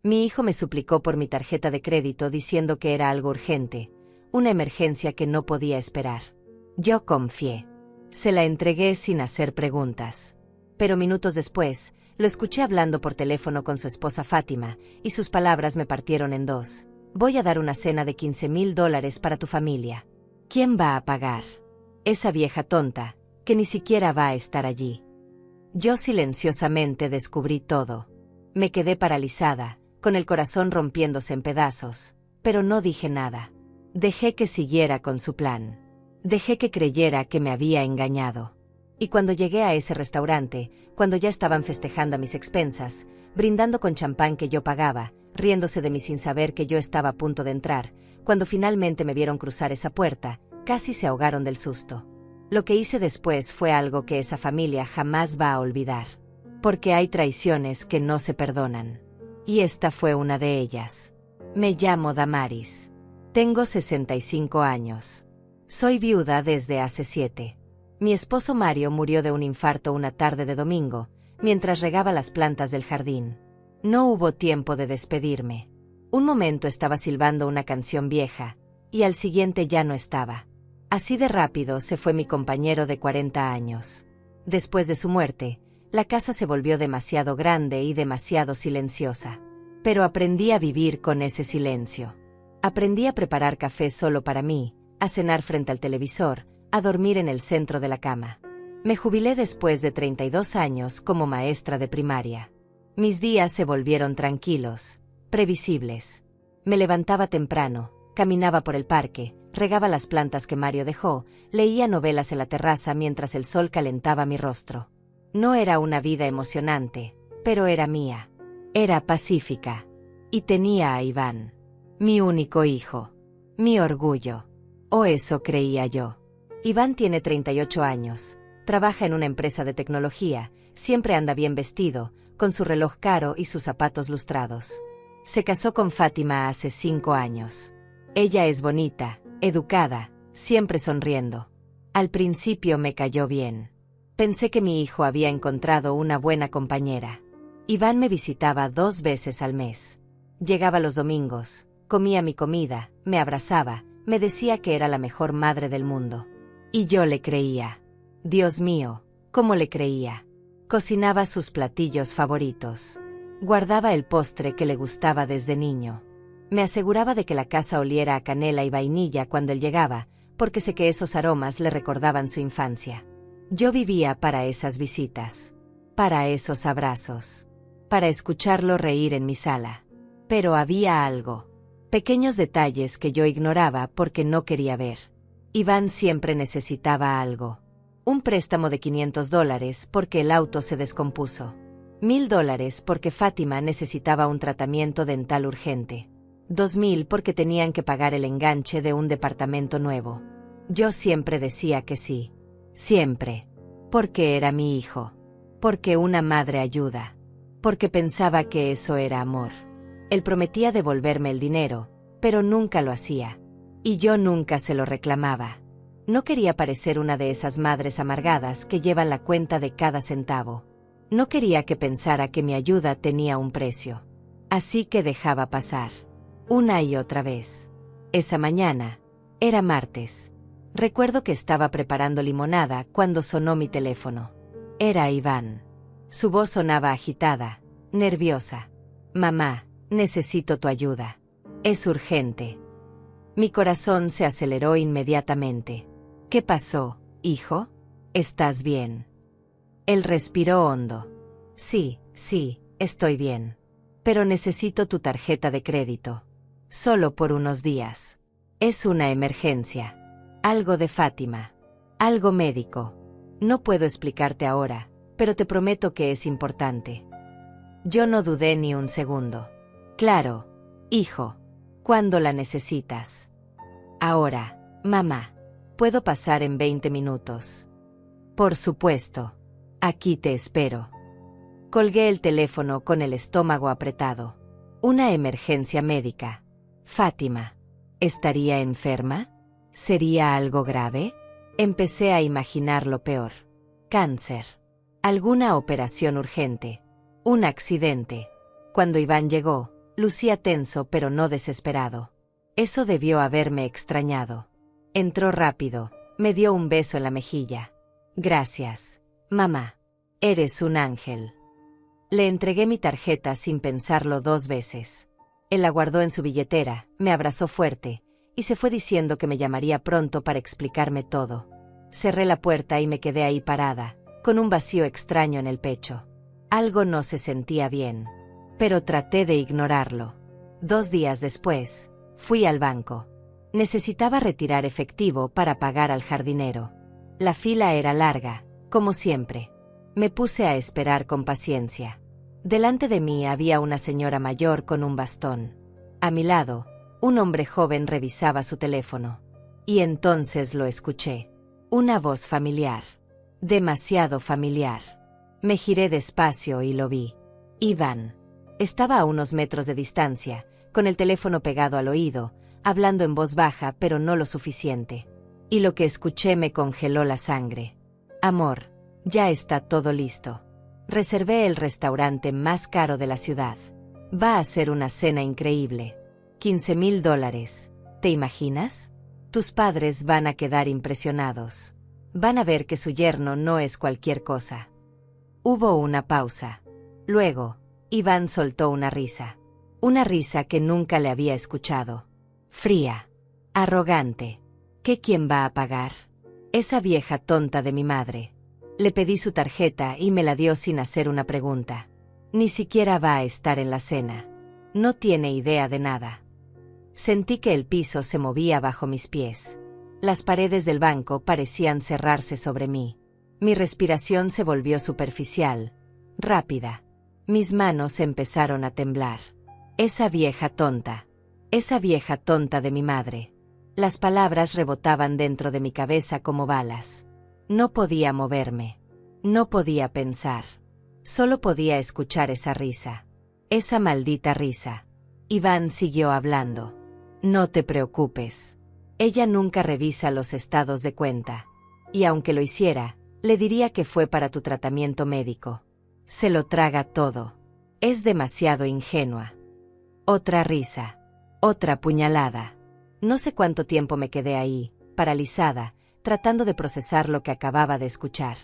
Mi hijo me suplicó por mi tarjeta de crédito diciendo que era algo urgente, una emergencia que no podía esperar. Yo confié. Se la entregué sin hacer preguntas. Pero minutos después, lo escuché hablando por teléfono con su esposa Fátima, y sus palabras me partieron en dos. Voy a dar una cena de $15,000 para tu familia. ¿Quién va a pagar? Esa vieja tonta, que ni siquiera va a estar allí. Yo silenciosamente descubrí todo. Me quedé paralizada, con el corazón rompiéndose en pedazos, pero no dije nada. Dejé que siguiera con su plan. Dejé que creyera que me había engañado. Y cuando llegué a ese restaurante, cuando ya estaban festejando a mis expensas, brindando con champán que yo pagaba, riéndose de mí sin saber que yo estaba a punto de entrar, cuando finalmente me vieron cruzar esa puerta, casi se ahogaron del susto. Lo que hice después fue algo que esa familia jamás va a olvidar. Porque hay traiciones que no se perdonan. Y esta fue una de ellas. Me llamo Damaris. Tengo 65 años. Soy viuda desde hace 7. Mi esposo Mario murió de un infarto una tarde de domingo, mientras regaba las plantas del jardín. No hubo tiempo de despedirme. Un momento estaba silbando una canción vieja, y al siguiente ya no estaba. Así de rápido se fue mi compañero de 40 años. Después de su muerte, la casa se volvió demasiado grande y demasiado silenciosa. Pero aprendí a vivir con ese silencio. Aprendí a preparar café solo para mí, a cenar frente al televisor, a dormir en el centro de la cama. Me jubilé después de 32 años como maestra de primaria. Mis días se volvieron tranquilos, previsibles. Me levantaba temprano, caminaba por el parque, regaba las plantas que Mario dejó, leía novelas en la terraza mientras el sol calentaba mi rostro. No era una vida emocionante, pero era mía. Era pacífica. Y tenía a Iván. Mi único hijo. Mi orgullo. O eso creía yo. Iván tiene 38 años, trabaja en una empresa de tecnología, siempre anda bien vestido, con su reloj caro y sus zapatos lustrados. Se casó con Fátima hace 5 años. Ella es bonita, educada, siempre sonriendo. Al principio me cayó bien. Pensé que mi hijo había encontrado una buena compañera. Iván me visitaba 2 veces al mes. Llegaba los domingos, comía mi comida, me abrazaba, me decía que era la mejor madre del mundo. Y yo le creía. Dios mío, ¿cómo le creía? Cocinaba sus platillos favoritos. Guardaba el postre que le gustaba desde niño. Me aseguraba de que la casa oliera a canela y vainilla cuando él llegaba, porque sé que esos aromas le recordaban su infancia. Yo vivía para esas visitas. Para esos abrazos. Para escucharlo reír en mi sala. Pero había algo. Pequeños detalles que yo ignoraba porque no quería ver. Iván siempre necesitaba algo. Un préstamo de $500 porque el auto se descompuso. $1,000 porque Fátima necesitaba un tratamiento dental urgente. 2,000 porque tenían que pagar el enganche de un departamento nuevo. Yo siempre decía que sí. Siempre. Porque era mi hijo. Porque una madre ayuda. Porque pensaba que eso era amor. Él prometía devolverme el dinero, pero nunca lo hacía. Y yo nunca se lo reclamaba. No quería parecer una de esas madres amargadas que llevan la cuenta de cada centavo. No quería que pensara que mi ayuda tenía un precio. Así que dejaba pasar. Una y otra vez. Esa mañana, era martes. Recuerdo que estaba preparando limonada cuando sonó mi teléfono. Era Iván. Su voz sonaba agitada, nerviosa. Mamá, necesito tu ayuda. Es urgente. Mi corazón se aceleró inmediatamente. ¿Qué pasó, hijo? ¿Estás bien? Él respiró hondo. Sí, estoy bien. Pero necesito tu tarjeta de crédito. Solo por unos días. Es una emergencia. Algo de Fátima. Algo médico. No puedo explicarte ahora, pero te prometo que es importante. Yo no dudé ni un segundo. Claro, hijo. ¿Cuándo la necesitas? Ahora, mamá. ¿Puedo pasar en 20 minutos? Por supuesto. Aquí te espero. Colgué el teléfono con el estómago apretado. Una emergencia médica. Fátima. ¿Estaría enferma? ¿Sería algo grave? Empecé a imaginar lo peor. Cáncer. Alguna operación urgente. Un accidente. Cuando Iván llegó, Lucía tenso pero no desesperado. Eso debió haberme extrañado. Entró rápido, me dio un beso en la mejilla. Gracias, mamá. Eres un ángel. Le entregué mi tarjeta sin pensarlo 2 veces. Él la guardó en su billetera, me abrazó fuerte, y se fue diciendo que me llamaría pronto para explicarme todo. Cerré la puerta y me quedé ahí parada, con un vacío extraño en el pecho. Algo no se sentía bien. Pero traté de ignorarlo. 2 días después, fui al banco. Necesitaba retirar efectivo para pagar al jardinero. La fila era larga, como siempre. Me puse a esperar con paciencia. Delante de mí había una señora mayor con un bastón. A mi lado, un hombre joven revisaba su teléfono. Y entonces lo escuché. Una voz familiar. Demasiado familiar. Me giré despacio y lo vi. Iván. Estaba a unos metros de distancia, con el teléfono pegado al oído, hablando en voz baja pero no lo suficiente. Y lo que escuché me congeló la sangre. Amor, ya está todo listo. Reservé el restaurante más caro de la ciudad. Va a ser una cena increíble. $15,000. ¿Te imaginas? Tus padres van a quedar impresionados. Van a ver que su yerno no es cualquier cosa. Hubo una pausa. Luego, Iván soltó una risa. Una risa que nunca le había escuchado. Fría. Arrogante. ¿Qué quién va a pagar? Esa vieja tonta de mi madre. Le pedí su tarjeta y me la dio sin hacer una pregunta. Ni siquiera va a estar en la cena. No tiene idea de nada. Sentí que el piso se movía bajo mis pies. Las paredes del banco parecían cerrarse sobre mí. Mi respiración se volvió superficial, rápida. Mis manos empezaron a temblar. Esa vieja tonta de mi madre. Las palabras rebotaban dentro de mi cabeza como balas. No podía moverme. No podía pensar. Solo podía escuchar esa risa. Esa maldita risa. Iván siguió hablando. No te preocupes. Ella nunca revisa los estados de cuenta. Y aunque lo hiciera, le diría que fue para tu tratamiento médico. Se lo traga todo. Es demasiado ingenua. Otra risa. Otra puñalada. No sé cuánto tiempo me quedé ahí, paralizada, tratando de procesar lo que acababa de escuchar.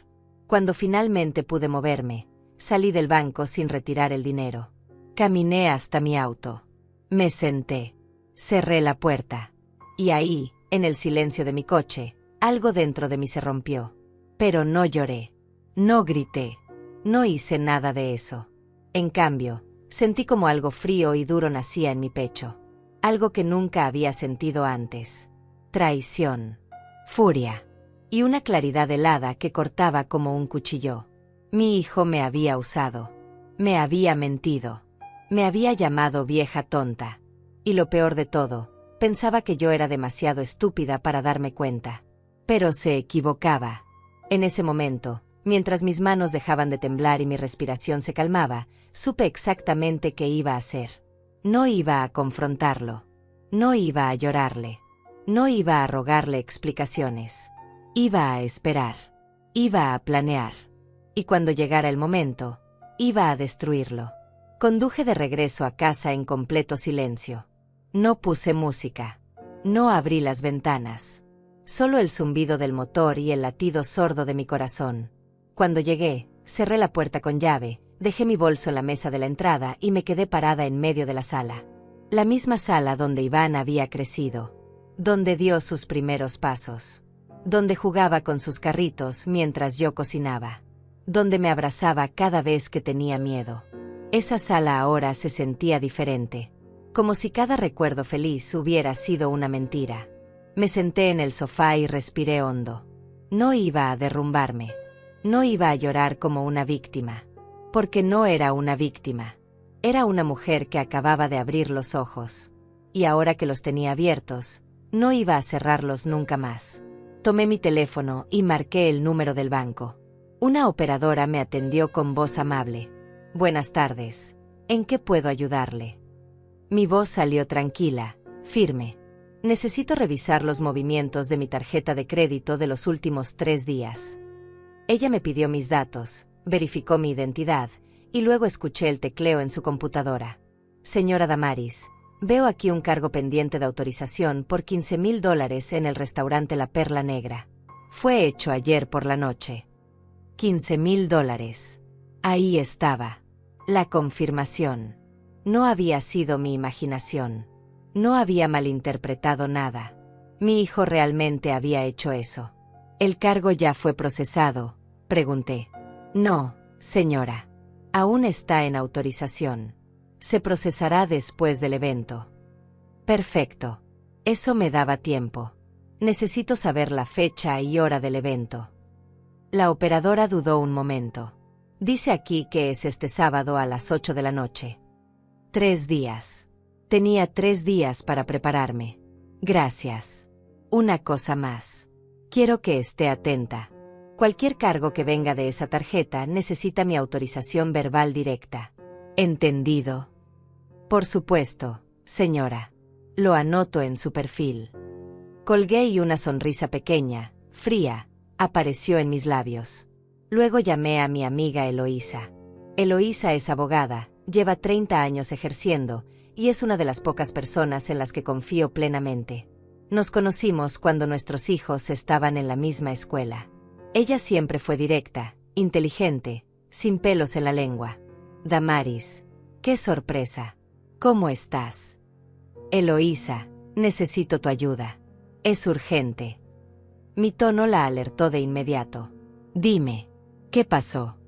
Cuando finalmente pude moverme, salí del banco sin retirar el dinero. Caminé hasta mi auto. Me senté. Cerré la puerta. Y ahí, en el silencio de mi coche, algo dentro de mí se rompió. Pero no lloré. No grité. No hice nada de eso. En cambio, sentí como algo frío y duro nacía en mi pecho. Algo que nunca había sentido antes. Traición. Furia. Y una claridad helada que cortaba como un cuchillo. Mi hijo me había usado. Me había mentido. Me había llamado vieja tonta. Y lo peor de todo, pensaba que yo era demasiado estúpida para darme cuenta. Pero se equivocaba. En ese momento, mientras mis manos dejaban de temblar y mi respiración se calmaba, supe exactamente qué iba a hacer. No iba a confrontarlo. No iba a llorarle. No iba a rogarle explicaciones. Iba a esperar. Iba a planear. Y cuando llegara el momento, iba a destruirlo. Conduje de regreso a casa en completo silencio. No puse música. No abrí las ventanas. Solo el zumbido del motor y el latido sordo de mi corazón. Cuando llegué, cerré la puerta con llave, dejé mi bolso en la mesa de la entrada y me quedé parada en medio de la sala. La misma sala donde Iván había crecido. Donde dio sus primeros pasos. Donde jugaba con sus carritos mientras yo cocinaba. Donde me abrazaba cada vez que tenía miedo. Esa sala ahora se sentía diferente. Como si cada recuerdo feliz hubiera sido una mentira. Me senté en el sofá y respiré hondo. No iba a derrumbarme. No iba a llorar como una víctima. Porque no era una víctima. Era una mujer que acababa de abrir los ojos. Y ahora que los tenía abiertos, no iba a cerrarlos nunca más. Tomé mi teléfono y marqué el número del banco. Una operadora me atendió con voz amable. Buenas tardes. ¿En qué puedo ayudarle? Mi voz salió tranquila, firme. Necesito revisar los movimientos de mi tarjeta de crédito de los últimos 3 días. Ella me pidió mis datos, verificó mi identidad, y luego escuché el tecleo en su computadora. Señora Damaris, veo aquí un cargo pendiente de autorización por $15,000 en el restaurante La Perla Negra. Fue hecho ayer por la noche. $15,000. Ahí estaba. La confirmación. No había sido mi imaginación. No había malinterpretado nada. Mi hijo realmente había hecho eso. ¿El cargo ya fue procesado?, pregunté. No, señora. Aún está en autorización. Se procesará después del evento. Perfecto. Eso me daba tiempo. Necesito saber la fecha y hora del evento. La operadora dudó un momento. Dice aquí que es este sábado a las 8 de la noche. 3 días. Tenía 3 días para prepararme. Gracias. Una cosa más. Quiero que esté atenta. Cualquier cargo que venga de esa tarjeta necesita mi autorización verbal directa. ¿Entendido? Por supuesto, señora. Lo anoto en su perfil. Colgué y una sonrisa pequeña, fría, apareció en mis labios. Luego llamé a mi amiga Eloísa. Eloísa es abogada, lleva 30 años ejerciendo, y es una de las pocas personas en las que confío plenamente. Nos conocimos cuando nuestros hijos estaban en la misma escuela. Ella siempre fue directa, inteligente, sin pelos en la lengua. Damaris, qué sorpresa. ¿Cómo estás? Eloísa, necesito tu ayuda. Es urgente. Mi tono la alertó de inmediato. Dime, ¿qué pasó?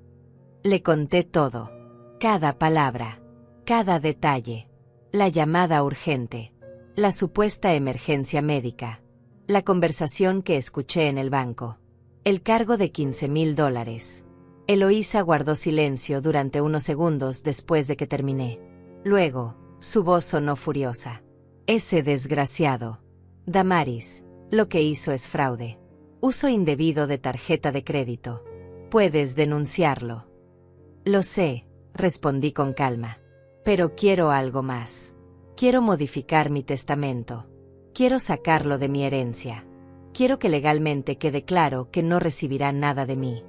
Le conté todo. Cada palabra. Cada detalle. La llamada urgente. La supuesta emergencia médica. La conversación que escuché en el banco. El cargo de $15,000. Eloísa guardó silencio durante unos segundos después de que terminé. Luego, su voz sonó furiosa. Ese desgraciado. Damaris, lo que hizo es fraude. Uso indebido de tarjeta de crédito. Puedes denunciarlo. Lo sé, respondí con calma. Pero quiero algo más. Quiero modificar mi testamento. Quiero sacarlo de mi herencia. Quiero que legalmente quede claro que no recibirá nada de mí.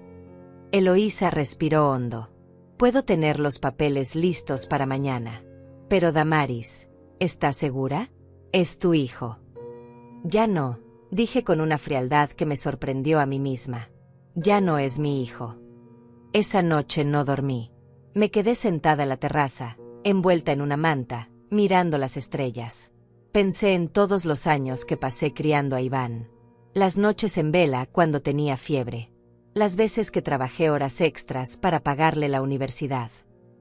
Eloísa respiró hondo. Puedo tener los papeles listos para mañana. Pero Damaris, ¿estás segura? Es tu hijo. Ya no, dije con una frialdad que me sorprendió a mí misma. Ya no es mi hijo. Esa noche no dormí. Me quedé sentada en la terraza, envuelta en una manta, mirando las estrellas. Pensé en todos los años que pasé criando a Iván. Las noches en vela cuando tenía fiebre. Las veces que trabajé horas extras para pagarle la universidad.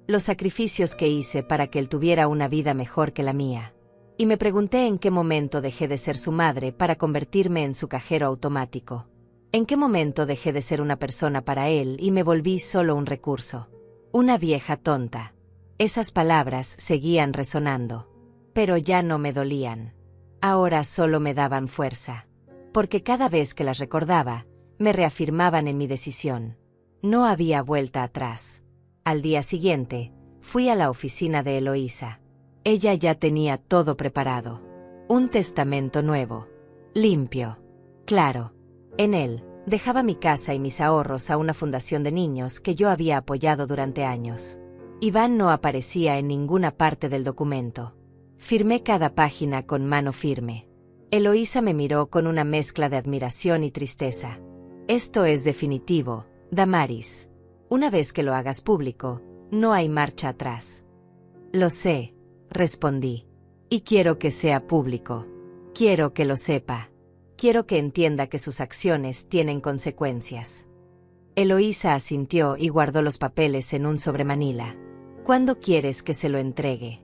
Los sacrificios que hice para que él tuviera una vida mejor que la mía. Y me pregunté en qué momento dejé de ser su madre para convertirme en su cajero automático. ¿En qué momento dejé de ser una persona para él y me volví solo un recurso? Una vieja tonta. Esas palabras seguían resonando. Pero ya no me dolían. Ahora solo me daban fuerza. Porque cada vez que las recordaba, me reafirmaban en mi decisión. No había vuelta atrás. Al día siguiente, fui a la oficina de Eloísa. Ella ya tenía todo preparado. Un testamento nuevo. Limpio. Claro. En él, dejaba mi casa y mis ahorros a una fundación de niños que yo había apoyado durante años. Iván no aparecía en ninguna parte del documento. Firmé cada página con mano firme. Eloísa me miró con una mezcla de admiración y tristeza. Esto es definitivo, Damaris. Una vez que lo hagas público, no hay marcha atrás. Lo sé, respondí. Y quiero que sea público. Quiero que lo sepa. Quiero que entienda que sus acciones tienen consecuencias. Eloísa asintió y guardó los papeles en un sobremanila. ¿Cuándo quieres que se lo entregue?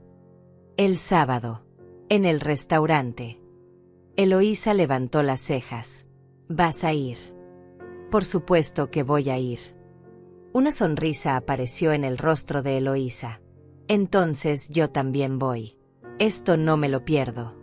El sábado. En el restaurante. Eloísa levantó las cejas. ¿Vas a ir? Por supuesto que voy a ir. Una sonrisa apareció en el rostro de Eloísa. Entonces yo también voy. Esto no me lo pierdo.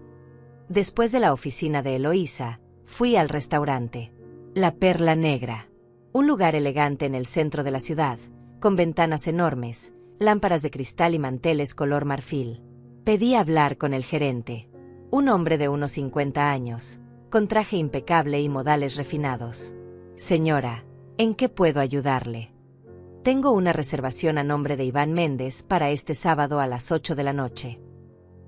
Después de la oficina de Eloísa, fui al restaurante. La Perla Negra. Un lugar elegante en el centro de la ciudad, con ventanas enormes, lámparas de cristal y manteles color marfil. Pedí hablar con el gerente. Un hombre de unos 50 años, con traje impecable y modales refinados. Señora, ¿en qué puedo ayudarle? Tengo una reservación a nombre de Iván Méndez para este sábado a las 8 de la noche.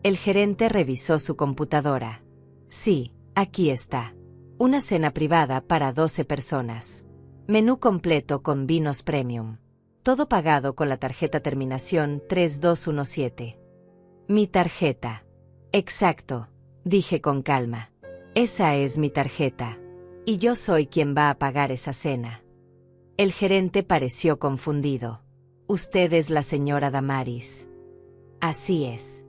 El gerente revisó su computadora. Sí, aquí está. Una cena privada para 12 personas. Menú completo con vinos premium. Todo pagado con la tarjeta terminación 3217. Mi tarjeta. Exacto, dije con calma. Esa es mi tarjeta. Y yo soy quien va a pagar esa cena. El gerente pareció confundido. Usted es la señora Damaris. Así es.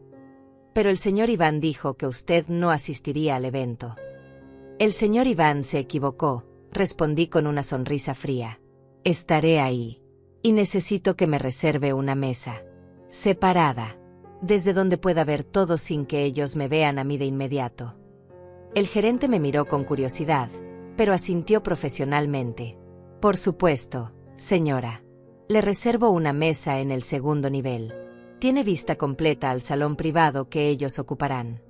Pero el señor Iván dijo que usted no asistiría al evento. El señor Iván se equivocó, respondí con una sonrisa fría. Estaré ahí. Y necesito que me reserve una mesa. Separada. Desde donde pueda ver todo sin que ellos me vean a mí de inmediato. El gerente me miró con curiosidad, pero asintió profesionalmente. Por supuesto, señora. Le reservo una mesa en el segundo nivel. Tiene vista completa al salón privado que ellos ocuparán.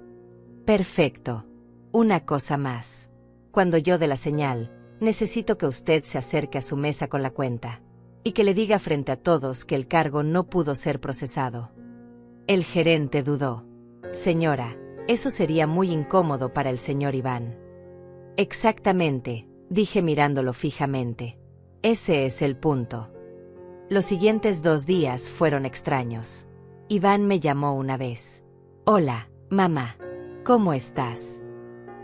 Perfecto. Una cosa más. Cuando yo dé la señal, necesito que usted se acerque a su mesa con la cuenta. Y que le diga frente a todos que el cargo no pudo ser procesado. El gerente dudó. Señora, eso sería muy incómodo para el señor Iván. Exactamente, dije mirándolo fijamente. Ese es el punto. Los siguientes 2 días fueron extraños. Iván me llamó una vez. Hola, mamá. ¿Cómo estás?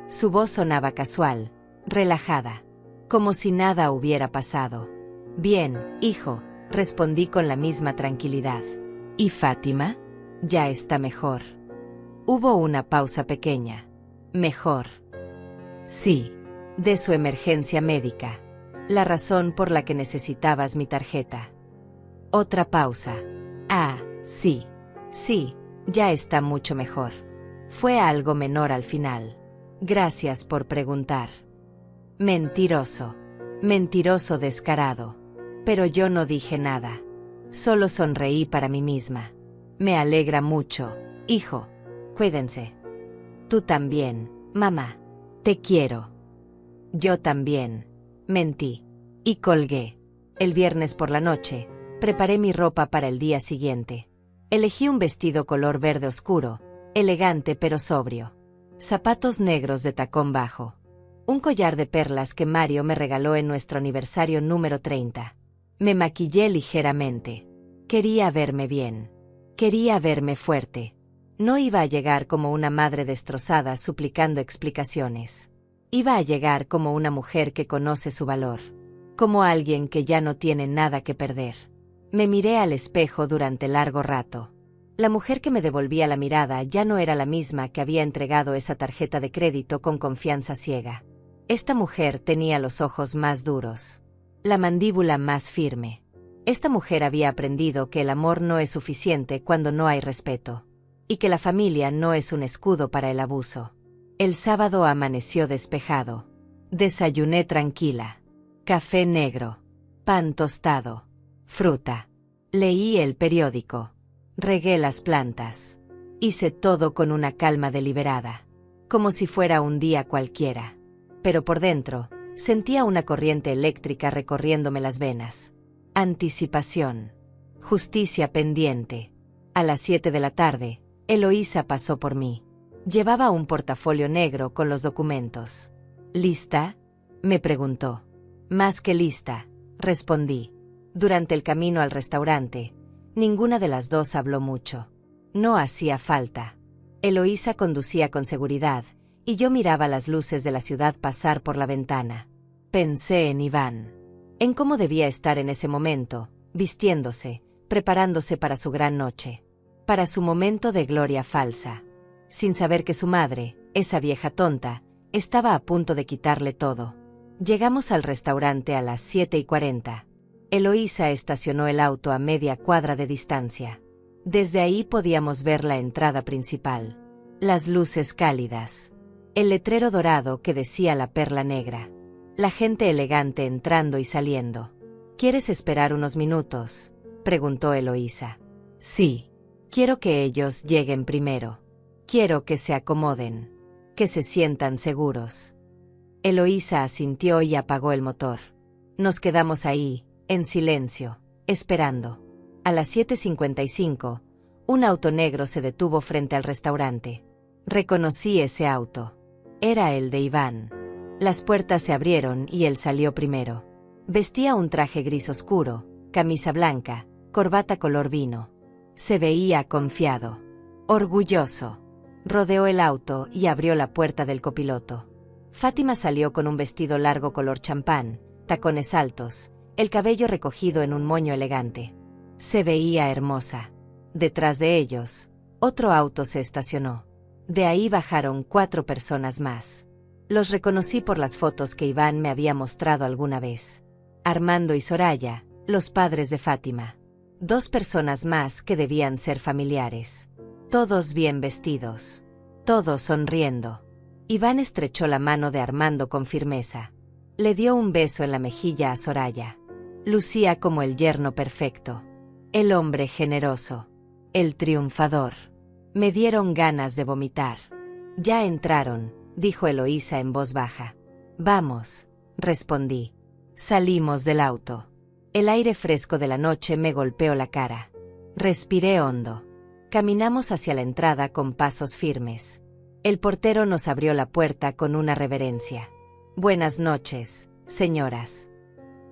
Su voz sonaba casual, relajada, como si nada hubiera pasado. Bien, hijo, respondí con la misma tranquilidad. ¿Y Fátima? Ya está mejor. Hubo una pausa pequeña. Mejor. Sí, de su emergencia médica. La razón por la que necesitabas mi tarjeta. Otra pausa. Ah, sí. Sí, ya está mucho mejor. Fue algo menor al final. Gracias por preguntar. Mentiroso. Mentiroso descarado. Pero yo no dije nada. Solo sonreí para mí misma. Me alegra mucho, hijo. Cuídense. Tú también, mamá. Te quiero. Yo también. Mentí. Y colgué. El viernes por la noche, preparé mi ropa para el día siguiente. Elegí un vestido color verde oscuro, elegante pero sobrio. Zapatos negros de tacón bajo. Un collar de perlas que Mario me regaló en nuestro aniversario número 30. Me maquillé ligeramente. Quería verme bien. Quería verme fuerte. No iba a llegar como una madre destrozada suplicando explicaciones. Iba a llegar como una mujer que conoce su valor. Como alguien que ya no tiene nada que perder. Me miré al espejo durante largo rato. La mujer que me devolvía la mirada ya no era la misma que había entregado esa tarjeta de crédito con confianza ciega. Esta mujer tenía los ojos más duros. La mandíbula más firme. Esta mujer había aprendido que el amor no es suficiente cuando no hay respeto. Y que la familia no es un escudo para el abuso. El sábado amaneció despejado. Desayuné tranquila. Café negro. Pan tostado. Fruta. Leí el periódico. Regué las plantas. Hice todo con una calma deliberada. Como si fuera un día cualquiera. Pero por dentro, sentía una corriente eléctrica recorriéndome las venas. Anticipación. Justicia pendiente. A las 7 de la tarde, Eloísa pasó por mí. Llevaba un portafolio negro con los documentos. ¿Lista?, me preguntó. Más que lista, respondí. Durante el camino al restaurante, ninguna de las dos habló mucho. No hacía falta. Eloísa conducía con seguridad, y yo miraba las luces de la ciudad pasar por la ventana. Pensé en Iván. En cómo debía estar en ese momento, vistiéndose, preparándose para su gran noche. Para su momento de gloria falsa. Sin saber que su madre, esa vieja tonta, estaba a punto de quitarle todo. Llegamos al restaurante a las 7:40. Eloísa estacionó el auto a media cuadra de distancia. Desde ahí podíamos ver la entrada principal. Las luces cálidas. El letrero dorado que decía La Perla Negra. La gente elegante entrando y saliendo. ¿Quieres esperar unos minutos?, preguntó Eloísa. Sí. Quiero que ellos lleguen primero. Quiero que se acomoden. Que se sientan seguros. Eloísa asintió y apagó el motor. Nos quedamos ahí, en silencio, esperando. A las 7:55, un auto negro se detuvo frente al restaurante. Reconocí ese auto. Era el de Iván. Las puertas se abrieron y él salió primero. Vestía un traje gris oscuro, camisa blanca, corbata color vino. Se veía confiado, orgulloso. Rodeó el auto y abrió la puerta del copiloto. Fátima salió con un vestido largo color champán, tacones altos, el cabello recogido en un moño elegante. Se veía hermosa. Detrás de ellos, otro auto se estacionó. De ahí bajaron 4 personas más. Los reconocí por las fotos que Iván me había mostrado alguna vez. Armando y Soraya, los padres de Fátima. 2 personas más que debían ser familiares. Todos bien vestidos. Todos sonriendo. Iván estrechó la mano de Armando con firmeza. Le dio un beso en la mejilla a Soraya. Lucía como el yerno perfecto. El hombre generoso. El triunfador. Me dieron ganas de vomitar. Ya entraron, dijo Eloísa en voz baja. Vamos, respondí. Salimos del auto. El aire fresco de la noche me golpeó la cara. Respiré hondo. Caminamos hacia la entrada con pasos firmes. El portero nos abrió la puerta con una reverencia. Buenas noches, señoras.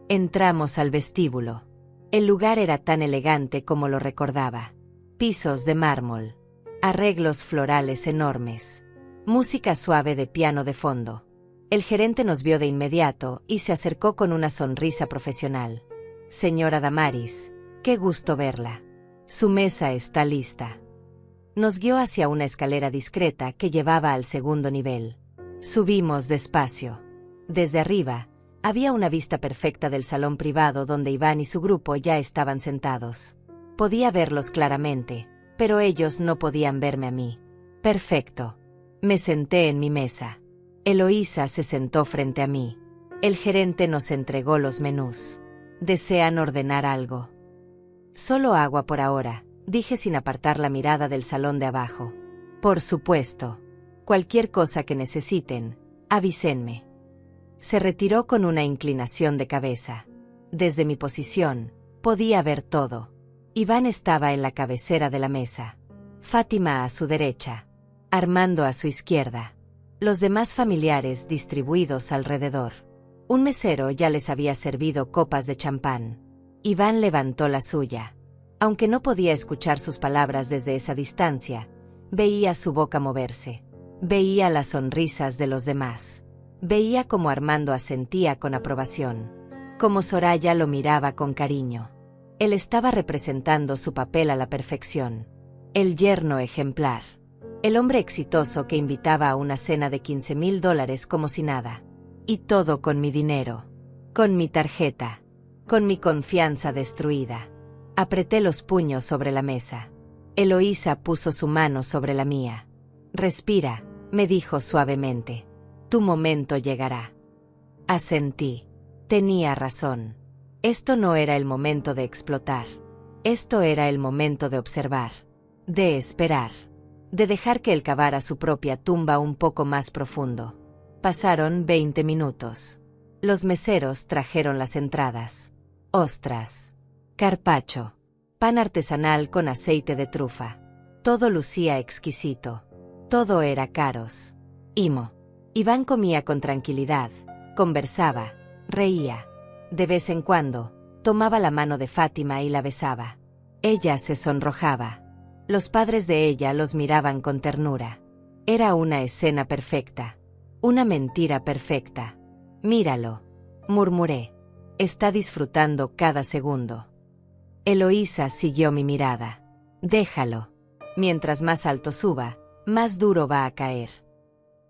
Entramos al vestíbulo. El lugar era tan elegante como lo recordaba. Pisos de mármol. Arreglos florales enormes. Música suave de piano de fondo. El gerente nos vio de inmediato y se acercó con una sonrisa profesional. Señora Damaris, qué gusto verla. Su mesa está lista. Nos guió hacia una escalera discreta que llevaba al segundo nivel. Subimos despacio. Desde arriba, había una vista perfecta del salón privado donde Iván y su grupo ya estaban sentados. Podía verlos claramente, pero ellos no podían verme a mí. Perfecto. Me senté en mi mesa. Eloísa se sentó frente a mí. El gerente nos entregó los menús. ¿Desean ordenar algo? Solo agua por ahora, dije sin apartar la mirada del salón de abajo. Por supuesto. Cualquier cosa que necesiten, avísenme. Se retiró con una inclinación de cabeza. Desde mi posición, podía ver todo. Iván estaba en la cabecera de la mesa. Fátima a su derecha. Armando a su izquierda. Los demás familiares distribuidos alrededor. Un mesero ya les había servido copas de champán. Iván levantó la suya. Aunque no podía escuchar sus palabras desde esa distancia, veía su boca moverse. Veía las sonrisas de los demás. Veía cómo Armando asentía con aprobación. Cómo Soraya lo miraba con cariño. Él estaba representando su papel a la perfección. El yerno ejemplar. El hombre exitoso que invitaba a una cena de $15,000 como si nada. Y todo con mi dinero. Con mi tarjeta. Con mi confianza destruida. Apreté los puños sobre la mesa. Eloísa puso su mano sobre la mía. Respira, me dijo suavemente. Tu momento llegará. Asentí. Tenía razón. Esto no era el momento de explotar. Esto era el momento de observar. De esperar. De dejar que él cavara su propia tumba un poco más profundo. Pasaron 20 minutos. Los meseros trajeron las entradas. Ostras. Carpaccio. Pan artesanal con aceite de trufa. Todo lucía exquisito. Todo era caros. Imo. Iván comía con tranquilidad, conversaba, reía. De vez en cuando, tomaba la mano de Fátima y la besaba. Ella se sonrojaba. Los padres de ella los miraban con ternura. Era una escena perfecta. Una mentira perfecta. Míralo, murmuré. Está disfrutando cada segundo. Eloísa siguió mi mirada. Déjalo. Mientras más alto suba, más duro va a caer.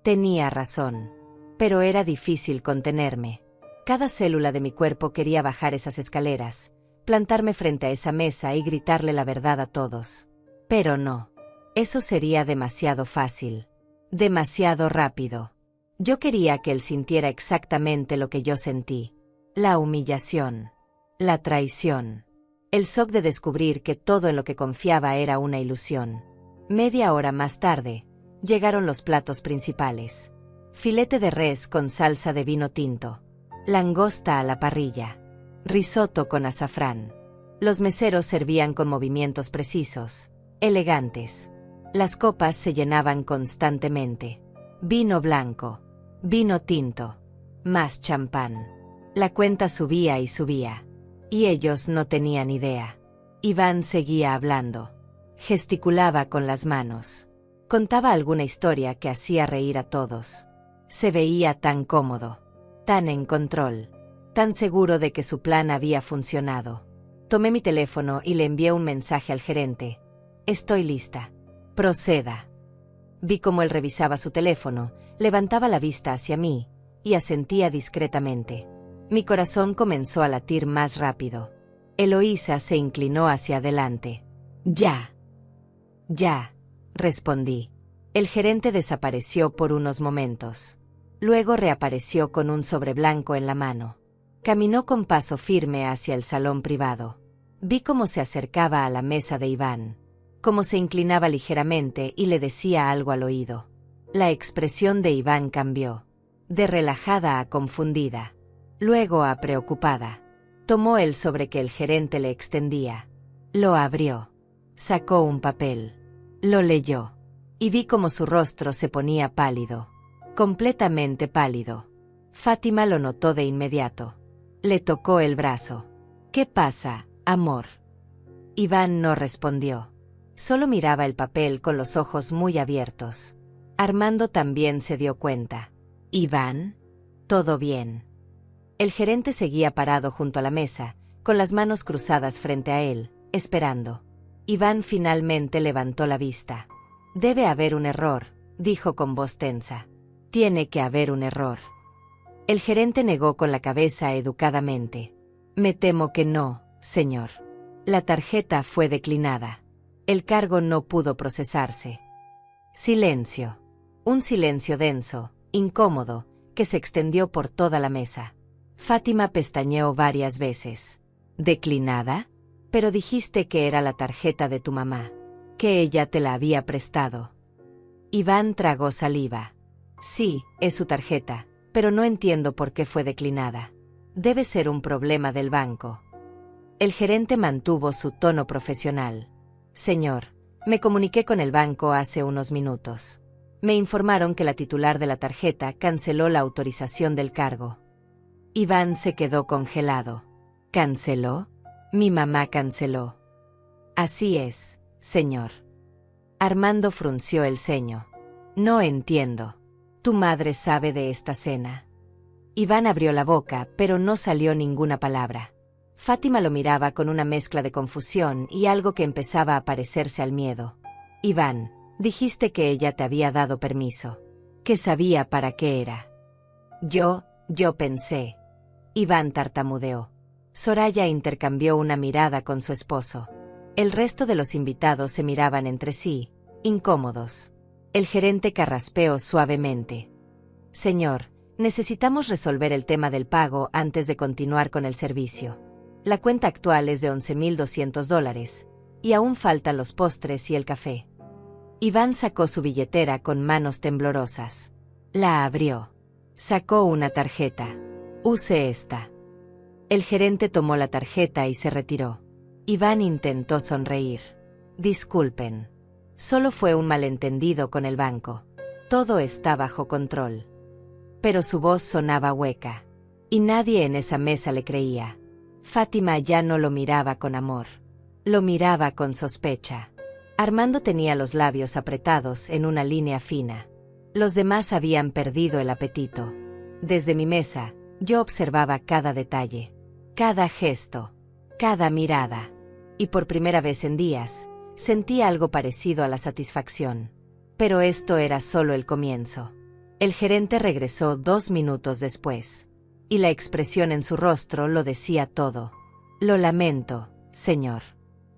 Tenía razón. Pero era difícil contenerme. Cada célula de mi cuerpo quería bajar esas escaleras, plantarme frente a esa mesa y gritarle la verdad a todos. Pero no. Eso sería demasiado fácil. Demasiado rápido. Yo quería que él sintiera exactamente lo que yo sentí. La humillación. La traición. El shock de descubrir que todo en lo que confiaba era una ilusión. Media hora más tarde, llegaron los platos principales. Filete de res con salsa de vino tinto. Langosta a la parrilla. Risotto con azafrán. Los meseros servían con movimientos precisos, elegantes. Las copas se llenaban constantemente. Vino blanco, vino tinto, más champán. La cuenta subía y subía. Y ellos no tenían idea. Iván seguía hablando. Gesticulaba con las manos. Contaba alguna historia que hacía reír a todos. Se veía tan cómodo, tan en control, tan seguro de que su plan había funcionado. Tomé mi teléfono y le envié un mensaje al gerente. Estoy lista. Proceda. Vi cómo él revisaba su teléfono, levantaba la vista hacia mí, y asentía discretamente. Mi corazón comenzó a latir más rápido. Eloísa se inclinó hacia adelante. Ya. Ya, respondí. El gerente desapareció por unos momentos. Luego reapareció con un sobre blanco en la mano. Caminó con paso firme hacia el salón privado. Vi cómo se acercaba a la mesa de Iván, cómo se inclinaba ligeramente y le decía algo al oído. La expresión de Iván cambió, de relajada a confundida, luego a preocupada. Tomó el sobre que el gerente le extendía. Lo abrió. Sacó un papel. Lo leyó. Y vi cómo su rostro se ponía pálido. Completamente pálido. Fátima lo notó de inmediato. Le tocó el brazo. ¿Qué pasa, amor? Iván no respondió. Solo miraba el papel con los ojos muy abiertos. Armando también se dio cuenta. ¿Iván? ¿Todo bien? El gerente seguía parado junto a la mesa, con las manos cruzadas frente a él, esperando. Iván finalmente levantó la vista. Debe haber un error, dijo con voz tensa. Tiene que haber un error. El gerente negó con la cabeza educadamente. Me temo que no, señor. La tarjeta fue declinada. El cargo no pudo procesarse. Silencio. Un silencio denso, incómodo, que se extendió por toda la mesa. Fátima pestañeó varias veces. ¿Declinada? Pero dijiste que era la tarjeta de tu mamá, que ella te la había prestado. Iván tragó saliva. Sí, es su tarjeta, pero no entiendo por qué fue declinada. Debe ser un problema del banco. El gerente mantuvo su tono profesional. Señor, me comuniqué con el banco hace unos minutos. Me informaron que la titular de la tarjeta canceló la autorización del cargo. Iván se quedó congelado. ¿Canceló? Mi mamá canceló. Así es, señor. Armando frunció el ceño. No entiendo. Tu madre sabe de esta cena. Iván abrió la boca, pero no salió ninguna palabra. Fátima lo miraba con una mezcla de confusión y algo que empezaba a parecerse al miedo. Iván, dijiste que ella te había dado permiso. Que sabía para qué era. Yo pensé. Iván tartamudeó. Soraya intercambió una mirada con su esposo. El resto de los invitados se miraban entre sí, incómodos. El gerente carraspeó suavemente. Señor, necesitamos resolver el tema del pago antes de continuar con el servicio. La cuenta actual es de $11,200, y aún faltan los postres y el café. Iván sacó su billetera con manos temblorosas. La abrió. Sacó una tarjeta. Use esta. El gerente tomó la tarjeta y se retiró. Iván intentó sonreír. Disculpen. Solo fue un malentendido con el banco. Todo está bajo control. Pero su voz sonaba hueca. Y nadie en esa mesa le creía. Fátima ya no lo miraba con amor. Lo miraba con sospecha. Armando tenía los labios apretados en una línea fina. Los demás habían perdido el apetito. Desde mi mesa, yo observaba cada detalle, cada gesto, cada mirada. Y por primera vez en días, sentí algo parecido a la satisfacción. Pero esto era solo el comienzo. El gerente regresó 2 minutos después. Y la expresión en su rostro lo decía todo. Lo lamento, señor.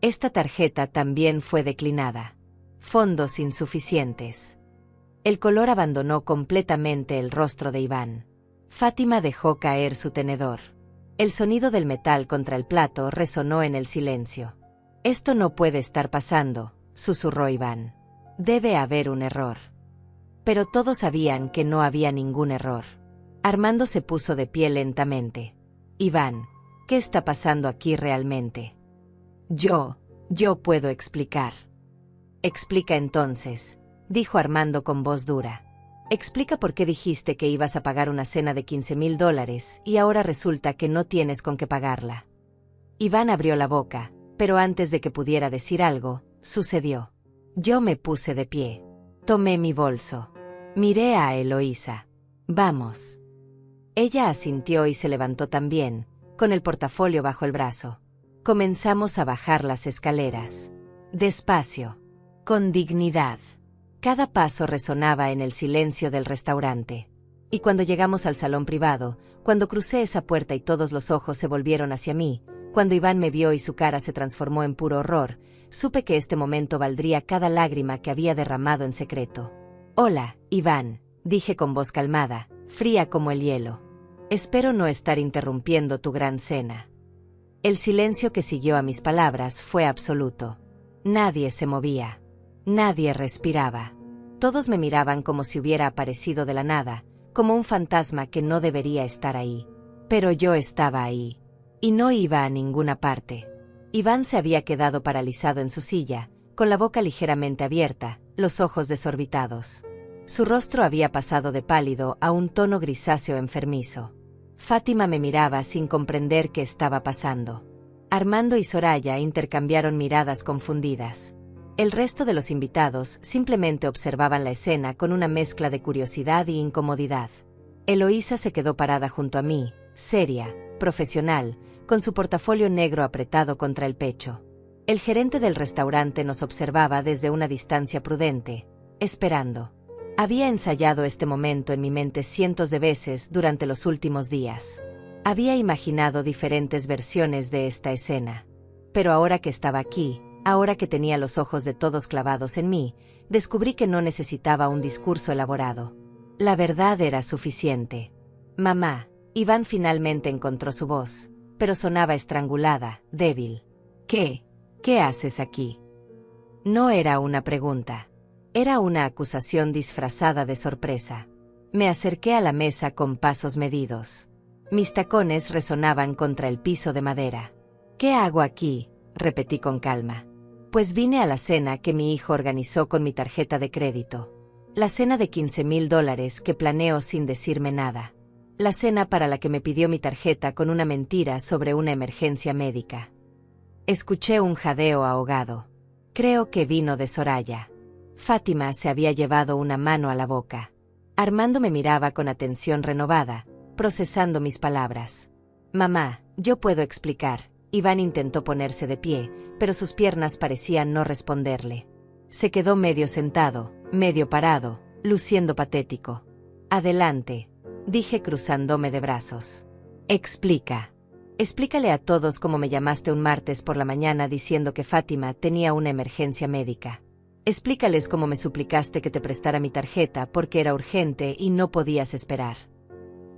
Esta tarjeta también fue declinada. Fondos insuficientes. El color abandonó completamente el rostro de Iván. Fátima dejó caer su tenedor. El sonido del metal contra el plato resonó en el silencio. Esto no puede estar pasando, susurró Iván. Debe haber un error. Pero todos sabían que no había ningún error. Armando se puso de pie lentamente. Iván, ¿qué está pasando aquí realmente? Yo puedo explicar. Explica entonces, dijo Armando con voz dura. Explica por qué dijiste que ibas a pagar una cena de $15,000 y ahora resulta que no tienes con qué pagarla. Iván abrió la boca, pero antes de que pudiera decir algo, sucedió. Yo me puse de pie. Tomé mi bolso. Miré a Eloísa. Vamos. Ella asintió y se levantó también, con el portafolio bajo el brazo. Comenzamos a bajar las escaleras. Despacio. Con dignidad. Cada paso resonaba en el silencio del restaurante. Y cuando llegamos al salón privado, cuando crucé esa puerta y todos los ojos se volvieron hacia mí, cuando Iván me vio y su cara se transformó en puro horror, supe que este momento valdría cada lágrima que había derramado en secreto. Hola, Iván, dije con voz calmada, fría como el hielo. Espero no estar interrumpiendo tu gran cena. El silencio que siguió a mis palabras fue absoluto. Nadie se movía. Nadie respiraba. Todos me miraban como si hubiera aparecido de la nada, como un fantasma que no debería estar ahí. Pero yo estaba ahí. Y no iba a ninguna parte. Iván se había quedado paralizado en su silla, con la boca ligeramente abierta, los ojos desorbitados. Su rostro había pasado de pálido a un tono grisáceo enfermizo. Fátima me miraba sin comprender qué estaba pasando. Armando y Soraya intercambiaron miradas confundidas. El resto de los invitados simplemente observaban la escena con una mezcla de curiosidad y incomodidad. Eloísa se quedó parada junto a mí, seria, profesional, con su portafolio negro apretado contra el pecho. El gerente del restaurante nos observaba desde una distancia prudente, esperando. Había ensayado este momento en mi mente cientos de veces durante los últimos días. Había imaginado diferentes versiones de esta escena. Pero ahora que estaba aquí, ahora que tenía los ojos de todos clavados en mí, descubrí que no necesitaba un discurso elaborado. La verdad era suficiente. Mamá, Iván finalmente encontró su voz, pero sonaba estrangulada, débil. ¿Qué haces aquí? No era una pregunta. Era una acusación disfrazada de sorpresa. Me acerqué a la mesa con pasos medidos. Mis tacones resonaban contra el piso de madera. ¿Qué hago aquí?, repetí con calma. Pues vine a la cena que mi hijo organizó con mi tarjeta de crédito. La cena de $15,000 que planeó sin decirme nada. La cena para la que me pidió mi tarjeta con una mentira sobre una emergencia médica. Escuché un jadeo ahogado. Creo que vino de Soraya. Fátima se había llevado una mano a la boca. Armando me miraba con atención renovada, procesando mis palabras. Mamá, yo puedo explicar. Iván intentó ponerse de pie, pero sus piernas parecían no responderle. Se quedó medio sentado, medio parado, luciendo patético. Adelante, dije cruzándome de brazos. Explica. Explícale a todos cómo me llamaste un martes por la mañana diciendo que Fátima tenía una emergencia médica. Explícales cómo me suplicaste que te prestara mi tarjeta porque era urgente y no podías esperar.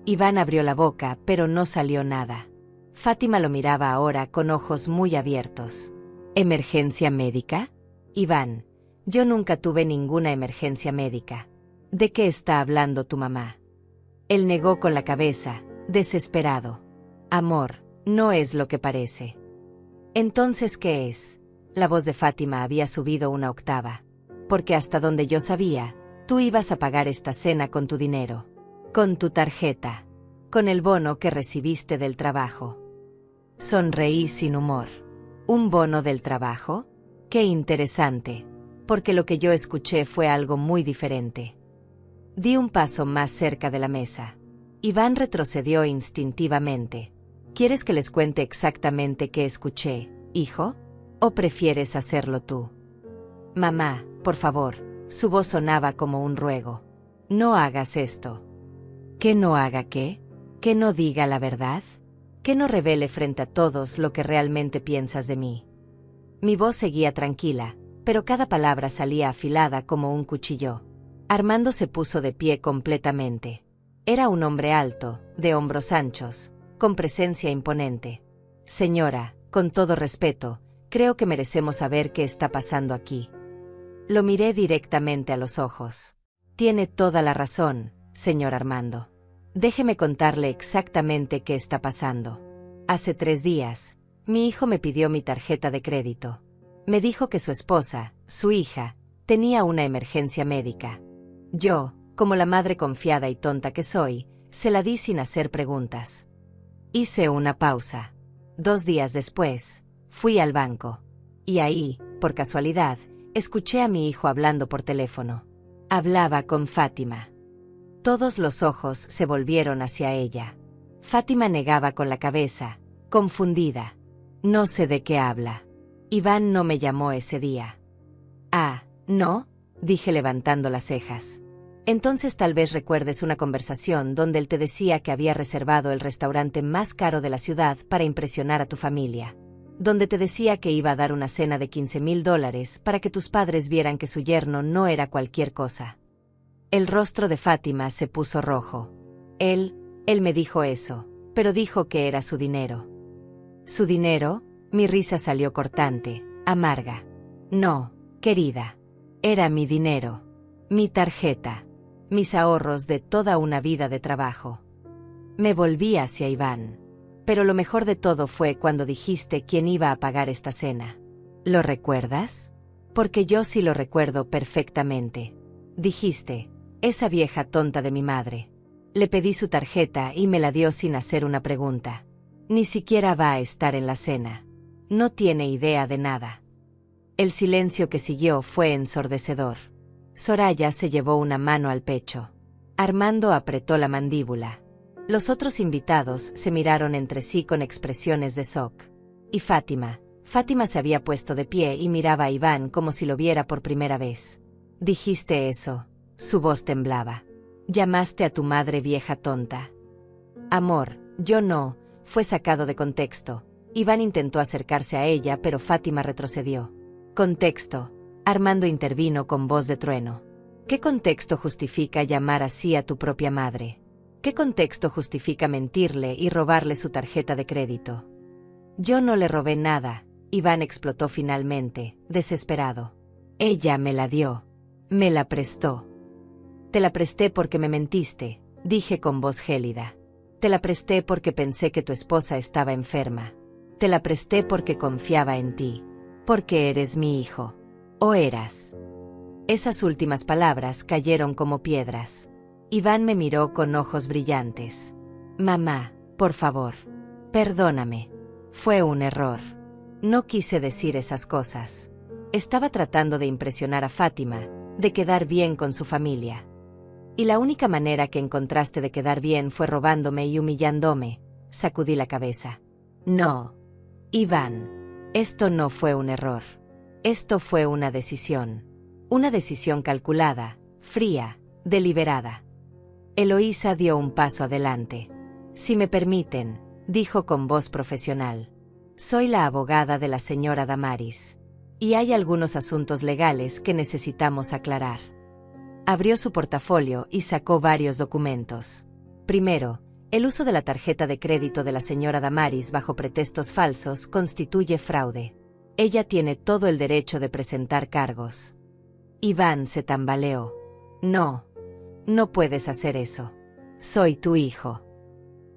Iván abrió la boca, pero no salió nada. Fátima lo miraba ahora con ojos muy abiertos. ¿Emergencia médica? Iván, yo nunca tuve ninguna emergencia médica. ¿De qué está hablando tu mamá? Él negó con la cabeza, desesperado. Amor, no es lo que parece. Entonces, ¿qué es? La voz de Fátima había subido una octava. Porque hasta donde yo sabía, tú ibas a pagar esta cena con tu dinero. Con tu tarjeta. Con el bono que recibiste del trabajo. Sonreí sin humor. ¿Un bono del trabajo? Qué interesante. Porque lo que yo escuché fue algo muy diferente. Di un paso más cerca de la mesa. Iván retrocedió instintivamente. ¿Quieres que les cuente exactamente qué escuché, hijo? ¿O prefieres hacerlo tú? Mamá, por favor, su voz sonaba como un ruego. No hagas esto. ¿Que no haga qué? ¿Que no diga la verdad? ¿Que no revele frente a todos lo que realmente piensas de mí? Mi voz seguía tranquila, pero cada palabra salía afilada como un cuchillo. Armando se puso de pie completamente. Era un hombre alto, de hombros anchos, con presencia imponente. Señora, con todo respeto, creo que merecemos saber qué está pasando aquí. Lo miré directamente a los ojos. Tiene toda la razón, señor Armando. Déjeme contarle exactamente qué está pasando. Hace 3 días, Mi hijo me pidió mi tarjeta de crédito. Me dijo que su esposa, su hija, tenía una emergencia médica. Yo, como la madre confiada y tonta que soy, se la di sin hacer preguntas. Hice una pausa. 2 días después, fui al banco. Y ahí, por casualidad, escuché a mi hijo hablando por teléfono. Hablaba con Fátima. Todos los ojos se volvieron hacia ella. Fátima negaba con la cabeza, confundida. No sé de qué habla. Iván no me llamó ese día. Ah, ¿no? Dije levantando las cejas. Entonces tal vez recuerdes una conversación donde él te decía que había reservado el restaurante más caro de la ciudad para impresionar a tu familia. Donde te decía que iba a dar una cena de $15,000 para que tus padres vieran que su yerno no era cualquier cosa. El rostro de Fátima se puso rojo. Él me dijo eso, pero dijo que era su dinero. ¿Su dinero? Mi risa salió cortante, amarga. No, querida. Era mi dinero. Mi tarjeta. Mis ahorros de toda una vida de trabajo. Me volví hacia Iván. Pero lo mejor de todo fue cuando dijiste quién iba a pagar esta cena. ¿Lo recuerdas? Porque yo sí lo recuerdo perfectamente. Dijiste, esa vieja tonta de mi madre. Le pedí su tarjeta y me la dio sin hacer una pregunta. Ni siquiera va a estar en la cena. No tiene idea de nada. El silencio que siguió fue ensordecedor. Soraya se llevó una mano al pecho. Armando apretó la mandíbula. Los otros invitados se miraron entre sí con expresiones de shock. Y Fátima se había puesto de pie y miraba a Iván como si lo viera por primera vez. Dijiste eso. Su voz temblaba. Llamaste a tu madre vieja tonta. Amor, yo no. Fue sacado de contexto. Iván intentó acercarse a ella, pero Fátima retrocedió. Contexto. Armando intervino con voz de trueno. ¿Qué contexto justifica llamar así a tu propia madre? ¿Qué contexto justifica mentirle y robarle su tarjeta de crédito? Yo no le robé nada. Iván explotó finalmente, desesperado. Ella me la dio. Me la prestó. Te la presté porque me mentiste, dije con voz gélida. Te la presté porque pensé que tu esposa estaba enferma. Te la presté porque confiaba en ti. Porque eres mi hijo. ¿O eras? Esas últimas palabras cayeron como piedras. Iván me miró con ojos brillantes. Mamá, por favor. Perdóname. Fue un error. No quise decir esas cosas. Estaba tratando de impresionar a Fátima, de quedar bien con su familia. Y la única manera que encontraste de quedar bien fue robándome y humillándome. Sacudí la cabeza. No. Iván. Esto no fue un error. Esto fue una decisión. Una decisión calculada, fría, deliberada. Eloísa dio un paso adelante. Si me permiten, dijo con voz profesional. Soy la abogada de la señora Damaris. Y hay algunos asuntos legales que necesitamos aclarar. Abrió su portafolio y sacó varios documentos. Primero, el uso de la tarjeta de crédito de la señora Damaris bajo pretextos falsos constituye fraude. Ella tiene todo el derecho de presentar cargos. Iván se tambaleó. No. No puedes hacer eso. Soy tu hijo.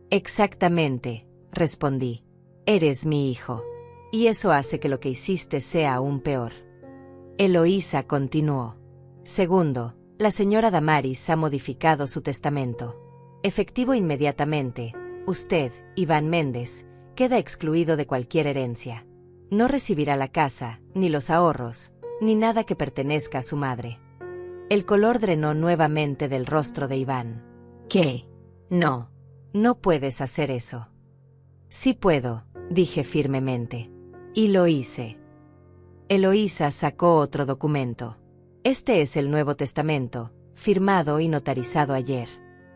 Exactamente, respondí. Eres mi hijo. Y eso hace que lo que hiciste sea aún peor. Eloísa continuó. Segundo, la señora Damaris ha modificado su testamento. Efectivo inmediatamente, usted, Iván Méndez, queda excluido de cualquier herencia. No recibirá la casa, ni los ahorros, ni nada que pertenezca a su madre. El color drenó nuevamente del rostro de Iván. ¿Qué? No. No puedes hacer eso. Sí puedo, dije firmemente. Y lo hice. Eloísa sacó otro documento. Este es el Nuevo Testamento, firmado y notarizado ayer.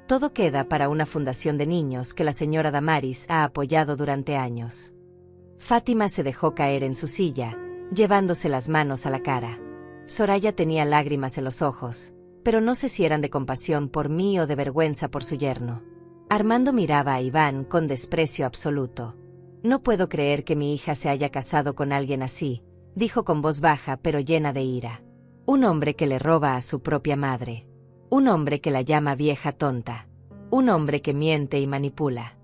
Todo queda para una fundación de niños que la señora Damaris ha apoyado durante años. Fátima se dejó caer en su silla, llevándose las manos a la cara. Soraya tenía lágrimas en los ojos, pero no sé si eran de compasión por mí o de vergüenza por su yerno. Armando miraba a Iván con desprecio absoluto. No puedo creer que mi hija se haya casado con alguien así, dijo con voz baja pero llena de ira. Un hombre que le roba a su propia madre. Un hombre que la llama vieja tonta. Un hombre que miente y manipula.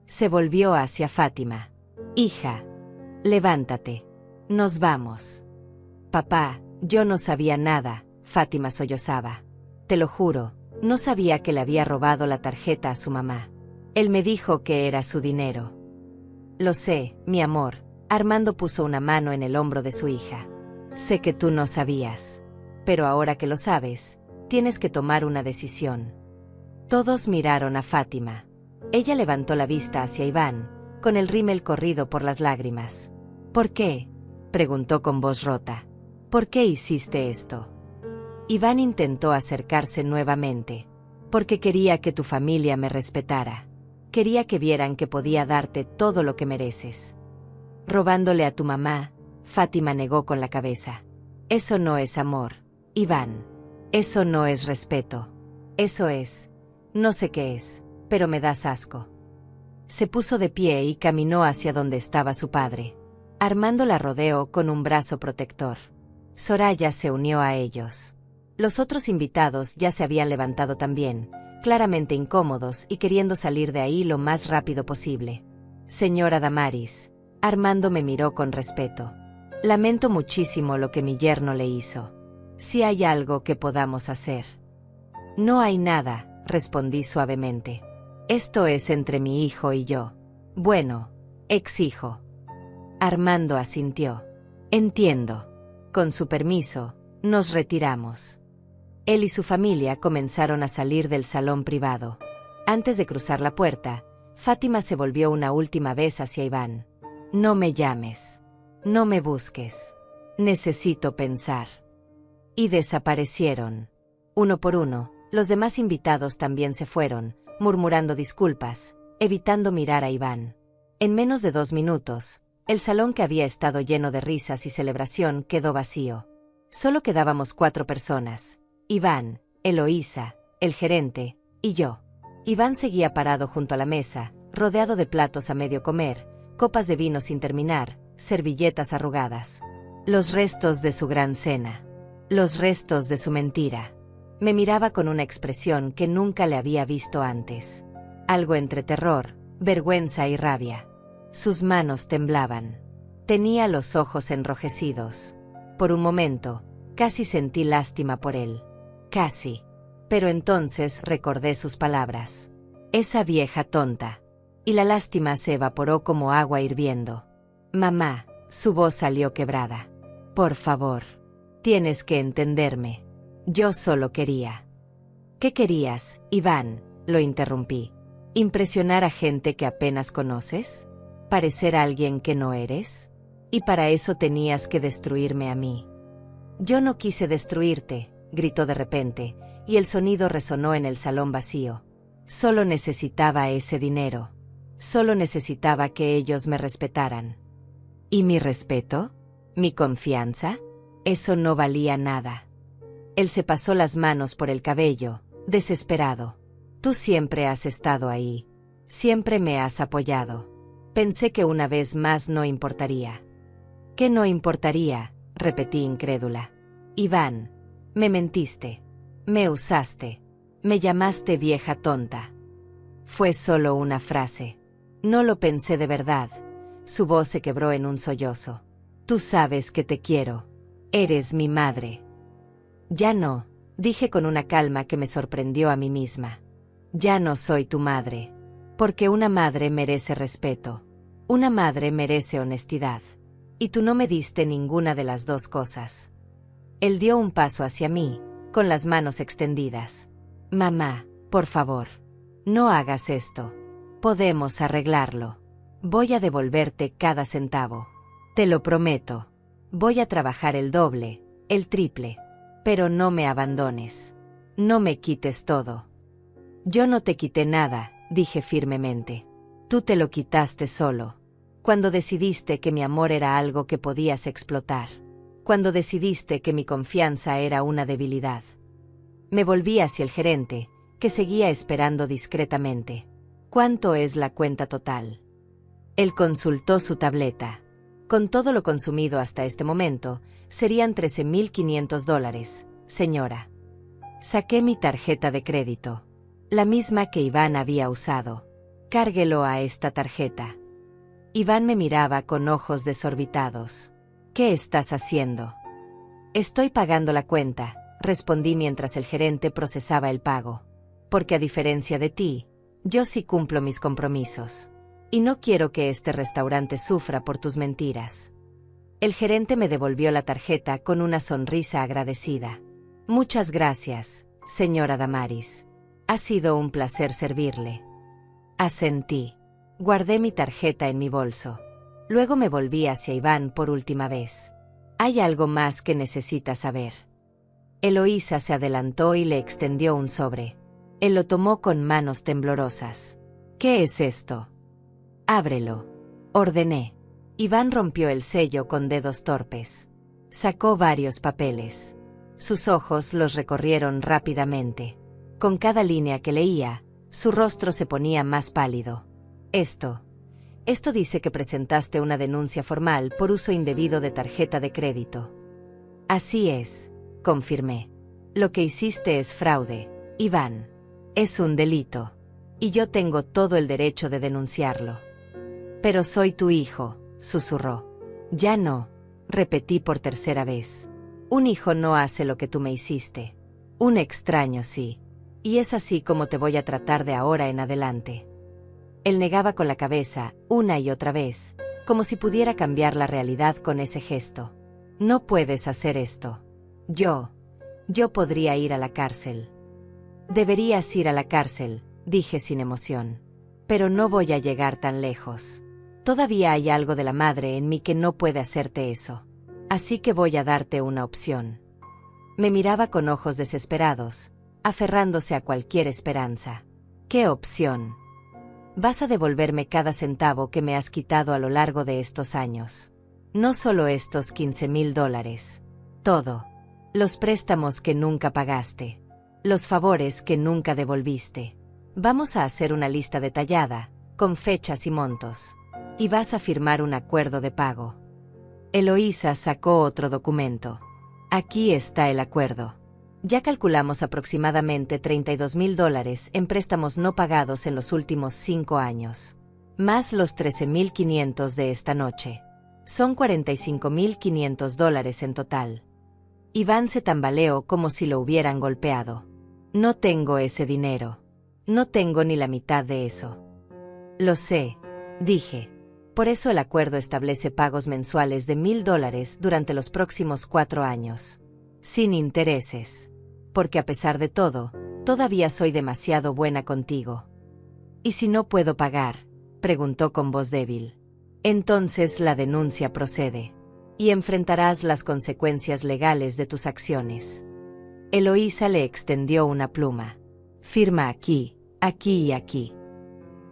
Se volvió hacia Fátima. Hija, Levántate. Nos vamos. Papá, yo no sabía nada, Fátima sollozaba. Te lo juro, no sabía que le había robado la tarjeta a su mamá. Él me dijo que era su dinero. Lo sé, mi amor. Armando puso una mano en el hombro de su hija. Sé que tú no sabías. Pero ahora que lo sabes, tienes que tomar una decisión. Todos miraron a Fátima. Ella levantó la vista hacia Iván, con el rímel corrido por las lágrimas. ¿Por qué?, preguntó con voz rota. ¿Por qué hiciste esto? Iván intentó acercarse nuevamente. Porque quería que tu familia me respetara. Quería que vieran que podía darte todo lo que mereces. Robándole a tu mamá, Fátima negó con la cabeza. Eso no es amor, Iván. Eso no es respeto. Eso es... no sé qué es, pero me das asco. Se puso de pie y caminó hacia donde estaba su padre. Armando la rodeó con un brazo protector. Soraya se unió a ellos. Los otros invitados ya se habían levantado también, claramente incómodos y queriendo salir de ahí lo más rápido posible. Señora Damaris, Armando me miró con respeto. Lamento muchísimo lo que mi yerno le hizo. Si hay algo que podamos hacer. No hay nada, respondí suavemente. Esto es entre mi hijo y yo. Bueno, ex-hijo. Armando asintió. Entiendo. Con su permiso, nos retiramos. Él y su familia comenzaron a salir del salón privado. Antes de cruzar la puerta, Fátima se volvió una última vez hacia Iván. No me llames. No me busques. Necesito pensar. Y desaparecieron. Uno por uno, los demás invitados también se fueron, murmurando disculpas, evitando mirar a Iván. En menos de 2 minutos, el salón que había estado lleno de risas y celebración quedó vacío. Solo quedábamos 4 personas. Iván, Eloísa, el gerente, y yo. Iván seguía parado junto a la mesa, rodeado de platos a medio comer, copas de vino sin terminar, servilletas arrugadas. Los restos de su gran cena. Los restos de su mentira. Me miraba con una expresión que nunca le había visto antes. Algo entre terror, vergüenza y rabia. Sus manos temblaban. Tenía los ojos enrojecidos. Por un momento, casi sentí lástima por él. Casi. Pero entonces recordé sus palabras. Esa vieja tonta. Y la lástima se evaporó como agua hirviendo. Mamá, su voz salió quebrada. Por favor. Tienes que entenderme. Yo solo quería. ¿Qué querías, Iván?, lo interrumpí. ¿Impresionar a gente que apenas conoces? ¿Parecer alguien que no eres? Y para eso tenías que destruirme a mí. Yo no quise destruirte, gritó de repente, y el sonido resonó en el salón vacío. Solo necesitaba ese dinero. Solo necesitaba que ellos me respetaran. ¿Y mi respeto? ¿Mi confianza? Eso no valía nada. Él se pasó las manos por el cabello, desesperado. Tú siempre has estado ahí. Siempre me has apoyado. Pensé que una vez más no importaría. ¿Qué no importaría?, repetí incrédula. Iván, me mentiste. Me usaste. Me llamaste vieja tonta. Fue solo una frase. No lo pensé de verdad. Su voz se quebró en un sollozo. Tú sabes que te quiero. Eres mi madre. Ya no, dije con una calma que me sorprendió a mí misma. Ya no soy tu madre. Porque una madre merece respeto. Una madre merece honestidad. Y tú no me diste ninguna de las dos cosas. Él dio un paso hacia mí, con las manos extendidas. Mamá, por favor. No hagas esto. Podemos arreglarlo. Voy a devolverte cada centavo. Te lo prometo. Voy a trabajar el doble, el triple. Pero no me abandones. No me quites todo. Yo no te quité nada, dije firmemente. Tú te lo quitaste solo. Cuando decidiste que mi amor era algo que podías explotar. Cuando decidiste que mi confianza era una debilidad. Me volví hacia el gerente, que seguía esperando discretamente. ¿Cuánto es la cuenta total? Él consultó su tableta. Con todo lo consumido hasta este momento, serían $13,500, señora. Saqué mi tarjeta de crédito. La misma que Iván había usado. Cárguelo a esta tarjeta. Iván me miraba con ojos desorbitados. ¿Qué estás haciendo? Estoy pagando la cuenta, respondí mientras el gerente procesaba el pago. Porque a diferencia de ti, yo sí cumplo mis compromisos. Y no quiero que este restaurante sufra por tus mentiras. El gerente me devolvió la tarjeta con una sonrisa agradecida. Muchas gracias, señora Damaris. Ha sido un placer servirle. Asentí. Guardé mi tarjeta en mi bolso. Luego me volví hacia Iván por última vez. Hay algo más que necesitas saber. Eloísa se adelantó y le extendió un sobre. Él lo tomó con manos temblorosas. ¿Qué es esto? Ábrelo, ordené. Iván rompió el sello con dedos torpes. Sacó varios papeles. Sus ojos los recorrieron rápidamente. Con cada línea que leía, su rostro se ponía más pálido. Esto dice que presentaste una denuncia formal por uso indebido de tarjeta de crédito. Así es, confirmé. Lo que hiciste es fraude, Iván. Es un delito. Y yo tengo todo el derecho de denunciarlo. Pero soy tu hijo, susurró. Ya no, repetí por tercera vez. Un hijo no hace lo que tú me hiciste. Un extraño sí. Y es así como te voy a tratar de ahora en adelante. Él negaba con la cabeza, una y otra vez, como si pudiera cambiar la realidad con ese gesto. No puedes hacer esto. Yo podría ir a la cárcel. Deberías ir a la cárcel, dije sin emoción. Pero no voy a llegar tan lejos. Todavía hay algo de la madre en mí que no puede hacerte eso. Así que voy a darte una opción. Me miraba con ojos desesperados, aferrándose a cualquier esperanza. ¿Qué opción? Vas a devolverme cada centavo que me has quitado a lo largo de estos años. No solo estos $15,000. Todo. Los préstamos que nunca pagaste. Los favores que nunca devolviste. Vamos a hacer una lista detallada, con fechas y montos. Y vas a firmar un acuerdo de pago. Eloísa sacó otro documento. Aquí está el acuerdo. Ya calculamos aproximadamente $32,000 en préstamos no pagados en los últimos 5 años. Más los $13,500 de esta noche. Son $45,500 en total. Iván se tambaleó como si lo hubieran golpeado. No tengo ese dinero. No tengo ni la mitad de eso. Lo sé, dije. Por eso el acuerdo establece pagos mensuales de $1,000 durante los próximos 4 años. Sin intereses. Porque a pesar de todo, todavía soy demasiado buena contigo. ¿Y si no puedo pagar?, preguntó con voz débil. Entonces la denuncia procede. Y enfrentarás las consecuencias legales de tus acciones. Eloísa le extendió una pluma. Firma aquí, aquí y aquí.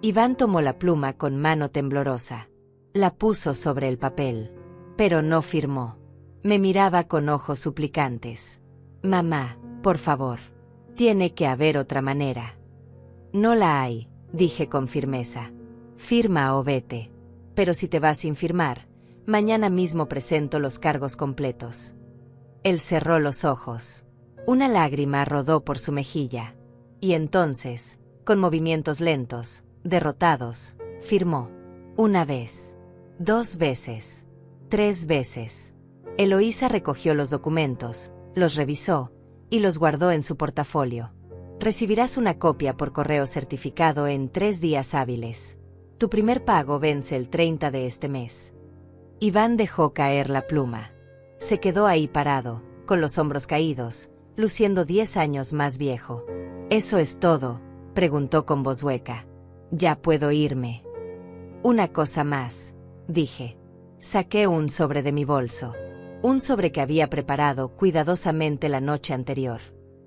Iván tomó la pluma con mano temblorosa. La puso sobre el papel. Pero no firmó. Me miraba con ojos suplicantes. Mamá, por favor. Tiene que haber otra manera. No la hay, dije con firmeza. Firma o vete. Pero si te vas sin firmar, mañana mismo presento los cargos completos. Él cerró los ojos. Una lágrima rodó por su mejilla. Y entonces, con movimientos lentos, derrotados, firmó. 1 vez. 2 veces. 3 veces. Eloísa recogió los documentos, los revisó, y los guardó en su portafolio. Recibirás una copia por correo certificado en 3 días hábiles. Tu primer pago vence el 30 de este mes. Iván dejó caer la pluma. Se quedó ahí parado, con los hombros caídos, luciendo 10 años más viejo. ¿Eso es todo?, preguntó con voz hueca. Ya puedo irme. Una cosa más, dije. Saqué un sobre de mi bolso. Un sobre que había preparado cuidadosamente la noche anterior.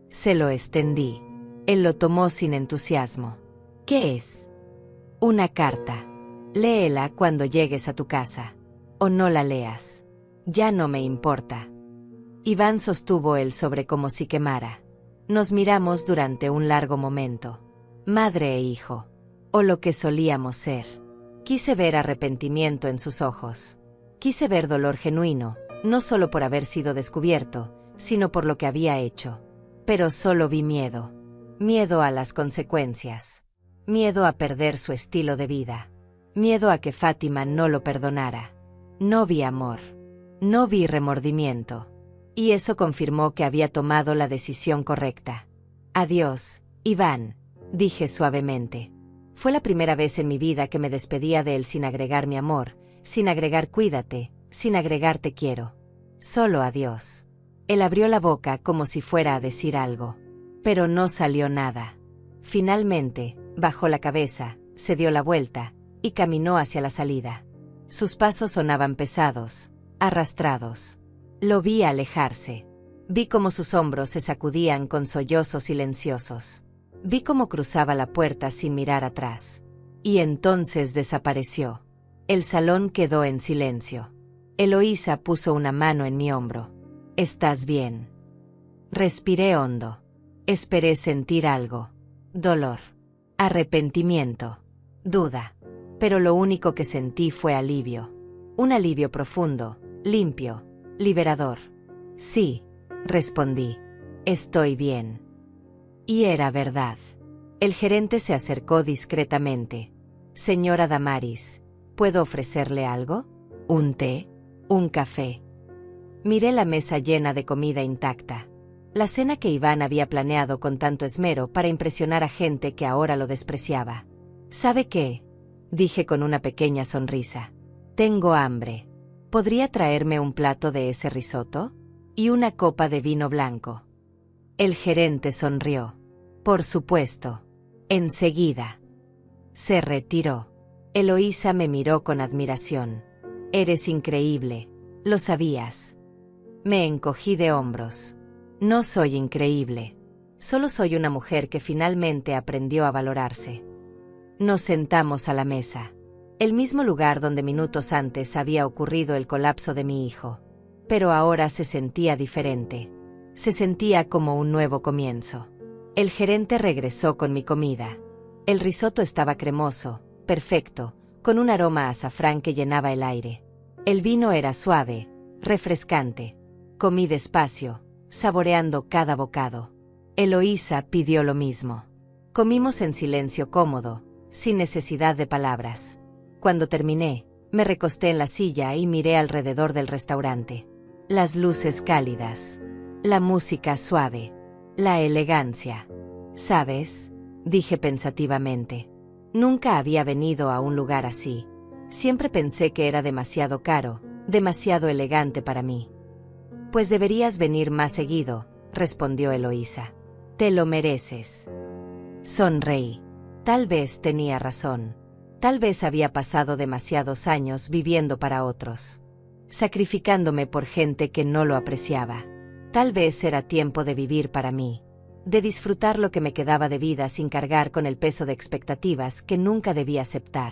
Se lo extendí. Él lo tomó sin entusiasmo. ¿Qué es? Una carta. Léela cuando llegues a tu casa. O no la leas. Ya no me importa. Iván sostuvo el sobre como si quemara. Nos miramos durante un largo momento. Madre e hijo. O lo que solíamos ser. Quise ver arrepentimiento en sus ojos. Quise ver dolor genuino, no solo por haber sido descubierto, sino por lo que había hecho. Pero solo vi miedo. Miedo a las consecuencias. Miedo a perder su estilo de vida. Miedo a que Fátima no lo perdonara. No vi amor. No vi remordimiento. Y eso confirmó que había tomado la decisión correcta. Adiós, Iván, dije suavemente. Fue la primera vez en mi vida que me despedía de él sin agregar mi amor, sin agregar cuídate, sin agregar te quiero. Solo adiós. Él abrió la boca como si fuera a decir algo. Pero no salió nada. Finalmente, bajó la cabeza, se dio la vuelta, y caminó hacia la salida. Sus pasos sonaban pesados, arrastrados. Lo vi alejarse. Vi cómo sus hombros se sacudían con sollozos silenciosos. Vi cómo cruzaba la puerta sin mirar atrás. Y entonces desapareció. El salón quedó en silencio. Eloísa puso una mano en mi hombro. ¿Estás bien? Respiré hondo. Esperé sentir algo. Dolor. Arrepentimiento. Duda. Pero lo único que sentí fue alivio. Un alivio profundo, limpio, liberador. Sí, respondí. Estoy bien. Y era verdad. El gerente se acercó discretamente. Señora Damaris, ¿puedo ofrecerle algo? ¿Un té? ¿Un café? Miré la mesa llena de comida intacta. La cena que Iván había planeado con tanto esmero para impresionar a gente que ahora lo despreciaba. ¿Sabe qué? Dije con una pequeña sonrisa. Tengo hambre. ¿Podría traerme un plato de ese risotto? Y una copa de vino blanco. El gerente sonrió. Por supuesto. Enseguida. Se retiró. Eloísa me miró con admiración. Eres increíble. Lo sabías. Me encogí de hombros. No soy increíble. Solo soy una mujer que finalmente aprendió a valorarse. Nos sentamos a la mesa. El mismo lugar donde minutos antes había ocurrido el colapso de mi hijo. Pero ahora se sentía diferente. Se sentía como un nuevo comienzo. El gerente regresó con mi comida. El risotto estaba cremoso, perfecto, con un aroma a azafrán que llenaba el aire. El vino era suave, refrescante. Comí despacio, saboreando cada bocado. Eloísa pidió lo mismo. Comimos en silencio cómodo, sin necesidad de palabras. Cuando terminé, me recosté en la silla y miré alrededor del restaurante. Las luces cálidas, la música suave, la elegancia. ¿Sabes?, dije pensativamente. Nunca había venido a un lugar así. Siempre pensé que era demasiado caro, demasiado elegante para mí. Pues deberías venir más seguido, respondió Eloísa. Te lo mereces. Sonreí. Tal vez tenía razón. Tal vez había pasado demasiados años viviendo para otros, sacrificándome por gente que no lo apreciaba. Tal vez era tiempo de vivir para mí, de disfrutar lo que me quedaba de vida sin cargar con el peso de expectativas que nunca debía aceptar.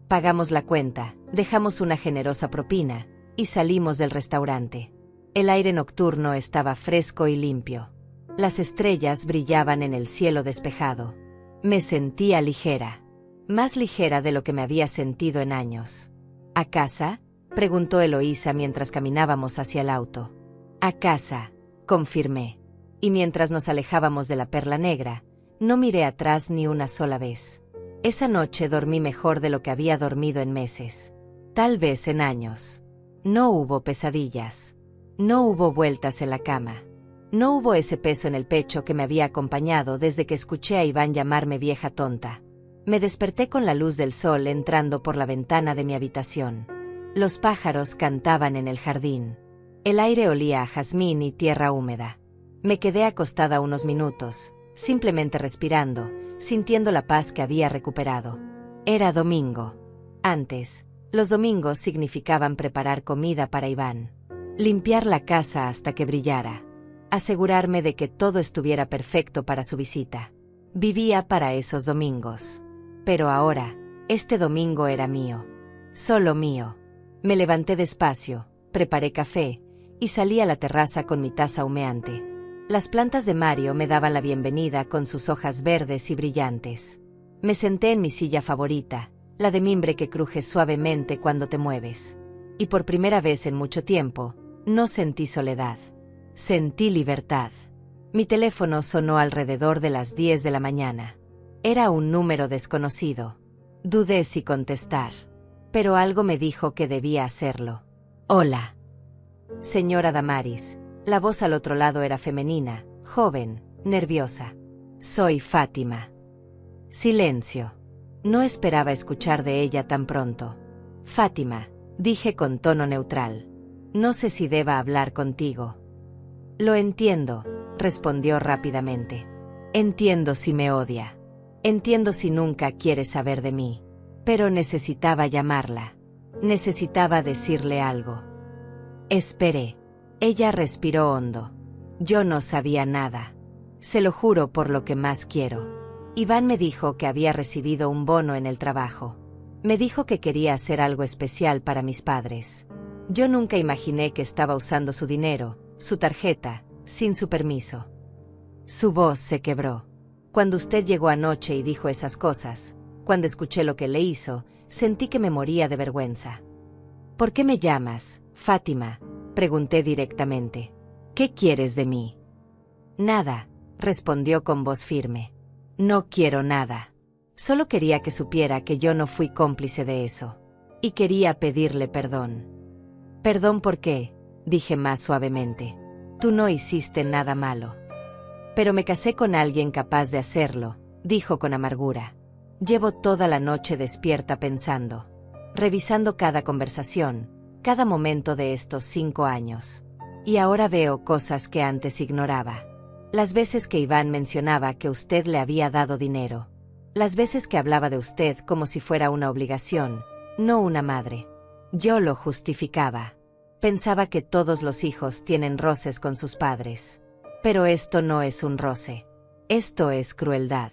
Pagamos la cuenta, dejamos una generosa propina, y salimos del restaurante. El aire nocturno estaba fresco y limpio. Las estrellas brillaban en el cielo despejado. Me sentía ligera. Más ligera de lo que me había sentido en años. ¿A casa?, preguntó Eloísa mientras caminábamos hacia el auto. A casa, confirmé. Y mientras nos alejábamos de la Perla Negra, no miré atrás ni una sola vez. Esa noche dormí mejor de lo que había dormido en meses. Tal vez en años. No hubo pesadillas. No hubo vueltas en la cama. No hubo ese peso en el pecho que me había acompañado desde que escuché a Iván llamarme vieja tonta. Me desperté con la luz del sol entrando por la ventana de mi habitación. Los pájaros cantaban en el jardín. El aire olía a jazmín y tierra húmeda. Me quedé acostada unos minutos, simplemente respirando, sintiendo la paz que había recuperado. Era domingo. Antes, los domingos significaban preparar comida para Iván. Limpiar la casa hasta que brillara. Asegurarme de que todo estuviera perfecto para su visita. Vivía para esos domingos. Pero ahora, este domingo era mío. Solo mío. Me levanté despacio, preparé café, y salí a la terraza con mi taza humeante. Las plantas de Mario me daban la bienvenida con sus hojas verdes y brillantes. Me senté en mi silla favorita, la de mimbre que cruje suavemente cuando te mueves. Y por primera vez en mucho tiempo, no sentí soledad. Sentí libertad. Mi teléfono sonó alrededor de las 10 de la mañana. Era un número desconocido. Dudé si contestar. pero algo me dijo que debía hacerlo. Hola. Señora Damaris. La voz al otro lado era femenina, joven, nerviosa. Soy Fátima. Silencio. No esperaba escuchar de ella tan pronto. Fátima, dije con tono neutral. No sé si deba hablar contigo. Lo entiendo, respondió rápidamente. Entiendo si me odia. Entiendo si nunca quiere saber de mí. Pero necesitaba llamarla. Necesitaba decirle algo. Esperé. Ella respiró hondo. Yo no sabía nada. Se lo juro por lo que más quiero. Iván me dijo que había recibido un bono en el trabajo. Me dijo que quería hacer algo especial para mis padres. Yo nunca imaginé que estaba usando su dinero, su tarjeta, sin su permiso. Su voz se quebró. Cuando usted llegó anoche y dijo esas cosas, cuando escuché lo que le hizo, sentí que me moría de vergüenza. ¿Por qué me llamas, Fátima?, pregunté directamente. ¿Qué quieres de mí? Nada, respondió con voz firme. No quiero nada. Solo quería que supiera que yo no fui cómplice de eso. Y quería pedirle perdón. ¿Perdón por qué?, dije más suavemente. Tú no hiciste nada malo. Pero me casé con alguien capaz de hacerlo, dijo con amargura. Llevo toda la noche despierta pensando, revisando cada conversación, cada momento de estos 5 años. Y ahora veo cosas que antes ignoraba. Las veces que Iván mencionaba que usted le había dado dinero. Las veces que hablaba de usted como si fuera una obligación, no una madre. Yo lo justificaba. Pensaba que todos los hijos tienen roces con sus padres. Pero esto no es un roce. Esto es crueldad.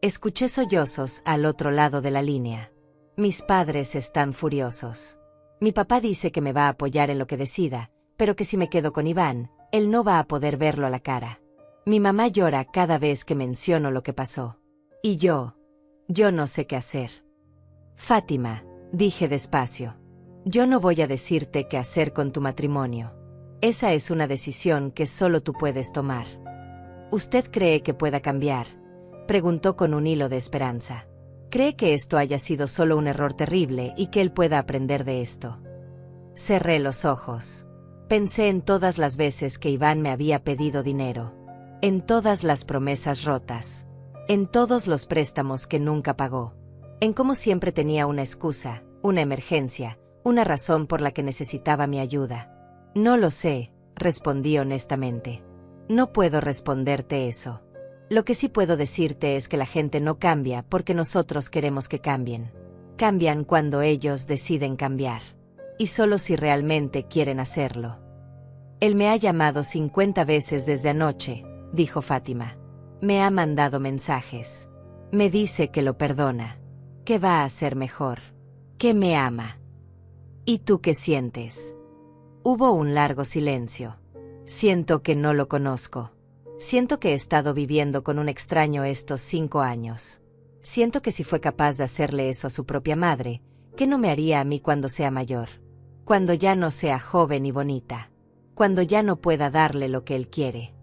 Escuché sollozos al otro lado de la línea. Mis padres están furiosos. Mi papá dice que me va a apoyar en lo que decida, pero que si me quedo con Iván, él no va a poder verlo a la cara. Mi mamá llora cada vez que menciono lo que pasó. Y yo no sé qué hacer. Fátima, dije despacio. Yo no voy a decirte qué hacer con tu matrimonio. Esa es una decisión que solo tú puedes tomar. ¿Usted cree que pueda cambiar?, preguntó con un hilo de esperanza. ¿Cree que esto haya sido solo un error terrible y que él pueda aprender de esto? Cerré los ojos. Pensé en todas las veces que Iván me había pedido dinero. En todas las promesas rotas. En todos los préstamos que nunca pagó. En cómo siempre tenía una excusa, una emergencia, una razón por la que necesitaba mi ayuda. No lo sé, respondí honestamente. No puedo responderte eso. Lo que sí puedo decirte es que la gente no cambia porque nosotros queremos que cambien. Cambian cuando ellos deciden cambiar. Y solo si realmente quieren hacerlo. Él me ha llamado 50 veces desde anoche, dijo Fátima. Me ha mandado mensajes. Me dice que lo perdona. Que va a ser mejor. Que me ama. ¿Y tú qué sientes? Hubo un largo silencio. Siento que no lo conozco. Siento que he estado viviendo con un extraño estos 5 años. Siento que si fue capaz de hacerle eso a su propia madre, ¿qué no me haría a mí cuando sea mayor? Cuando ya no sea joven y bonita. Cuando ya no pueda darle lo que él quiere.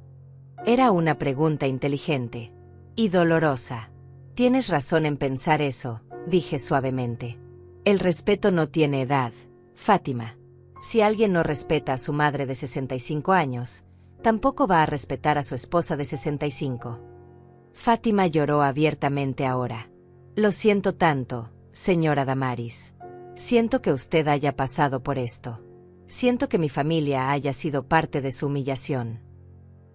Era una pregunta inteligente. Y dolorosa. Tienes razón en pensar eso, dije suavemente. El respeto no tiene edad, Fátima. Si alguien no respeta a su madre de 65 años, tampoco va a respetar a su esposa de 65. Fátima lloró abiertamente ahora. Lo siento tanto, señora Damaris. Siento que usted haya pasado por esto. Siento que mi familia haya sido parte de su humillación.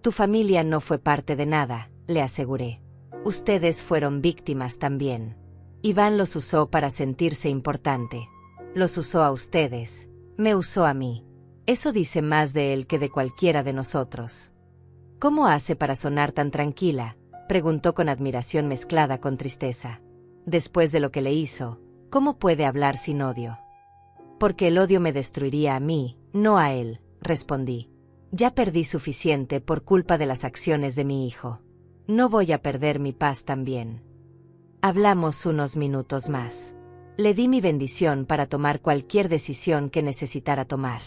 Tu familia no fue parte de nada, le aseguré. Ustedes fueron víctimas también. Iván los usó para sentirse importante. Los usó a ustedes. Me usó a mí. Eso dice más de él que de cualquiera de nosotros. ¿Cómo hace para sonar tan tranquila?, preguntó con admiración mezclada con tristeza. Después de lo que le hizo, ¿cómo puede hablar sin odio? Porque el odio me destruiría a mí, no a él, respondí. Ya perdí suficiente por culpa de las acciones de mi hijo. No voy a perder mi paz también. Hablamos unos minutos más. Le di mi bendición para tomar cualquier decisión que necesitara tomar.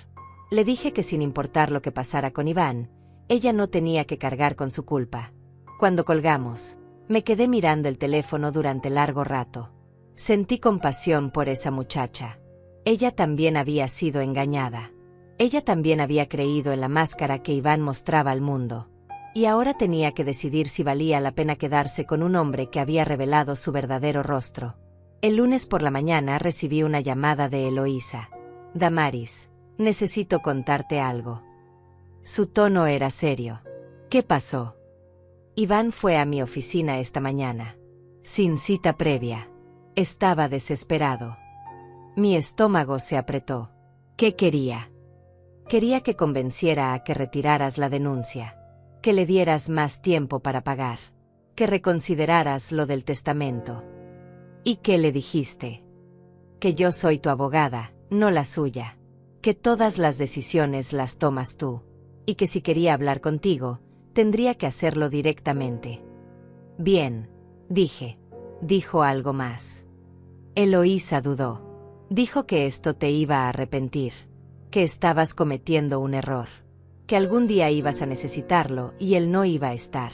Le dije que sin importar lo que pasara con Iván, ella no tenía que cargar con su culpa. Cuando colgamos, me quedé mirando el teléfono durante largo rato. Sentí compasión por esa muchacha. Ella también había sido engañada. Ella también había creído en la máscara que Iván mostraba al mundo. Y ahora tenía que decidir si valía la pena quedarse con un hombre que había revelado su verdadero rostro. El lunes por la mañana recibí una llamada de Eloísa. Damaris, necesito contarte algo. Su tono era serio. ¿Qué pasó? Iván fue a mi oficina esta mañana. Sin cita previa. Estaba desesperado. Mi estómago se apretó. ¿Qué quería? Quería que convenciera a que retiraras la denuncia, que le dieras más tiempo para pagar, que reconsideraras lo del testamento. ¿Y qué le dijiste? Que yo soy tu abogada, no la suya, que todas las decisiones las tomas tú, y que si quería hablar contigo, tendría que hacerlo directamente. Bien, dije. Dijo algo más. Eloísa dudó. Dijo que esto te iba a arrepentir, que estabas cometiendo un error, que algún día ibas a necesitarlo y él no iba a estar.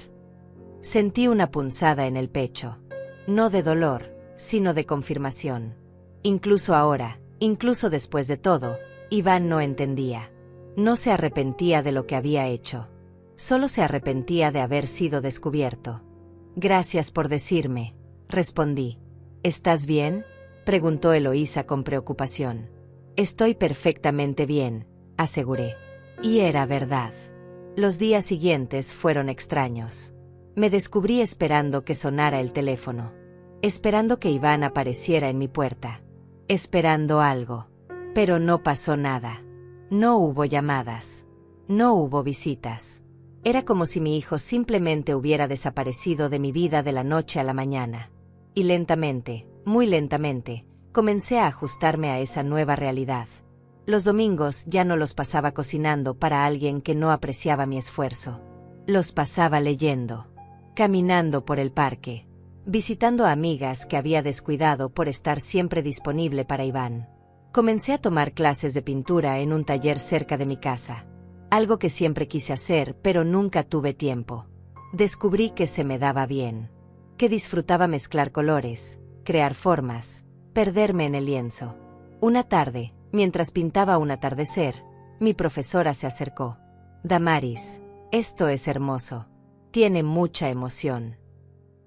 Sentí una punzada en el pecho, no de dolor, sino de confirmación. Incluso ahora, incluso después de todo, Iván no entendía. No se arrepentía de lo que había hecho. Solo se arrepentía de haber sido descubierto. Gracias por decirme, respondí. ¿Estás bien?, preguntó Eloísa con preocupación. Estoy perfectamente bien, aseguré. Y era verdad. Los días siguientes fueron extraños. Me descubrí esperando que sonara el teléfono. Esperando que Iván apareciera en mi puerta. Esperando algo. Pero no pasó nada. No hubo llamadas. No hubo visitas. Era como si mi hijo simplemente hubiera desaparecido de mi vida de la noche a la mañana. Y lentamente, muy lentamente, comencé a ajustarme a esa nueva realidad. Los domingos ya no los pasaba cocinando para alguien que no apreciaba mi esfuerzo. Los pasaba leyendo, caminando por el parque, visitando a amigas que había descuidado por estar siempre disponible para Iván. Comencé a tomar clases de pintura en un taller cerca de mi casa. Algo que siempre quise hacer, pero nunca tuve tiempo. Descubrí que se me daba bien, que disfrutaba mezclar colores, crear formas, perderme en el lienzo. Una tarde, mientras pintaba un atardecer, mi profesora se acercó. Damaris, esto es hermoso. Tiene mucha emoción.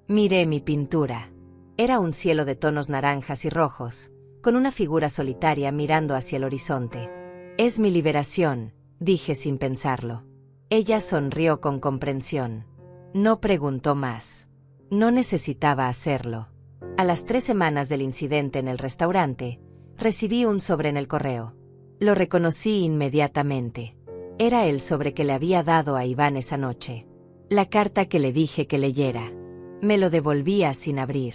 Miré mi pintura. Era un cielo de tonos naranjas y rojos, con una figura solitaria mirando hacia el horizonte. Es mi liberación, dije sin pensarlo. Ella sonrió con comprensión. No preguntó más. No necesitaba hacerlo. A las 3 semanas del incidente en el restaurante, recibí un sobre en el correo. Lo reconocí inmediatamente. Era el sobre que le había dado a Iván esa noche. La carta que le dije que leyera. Me lo devolvía sin abrir.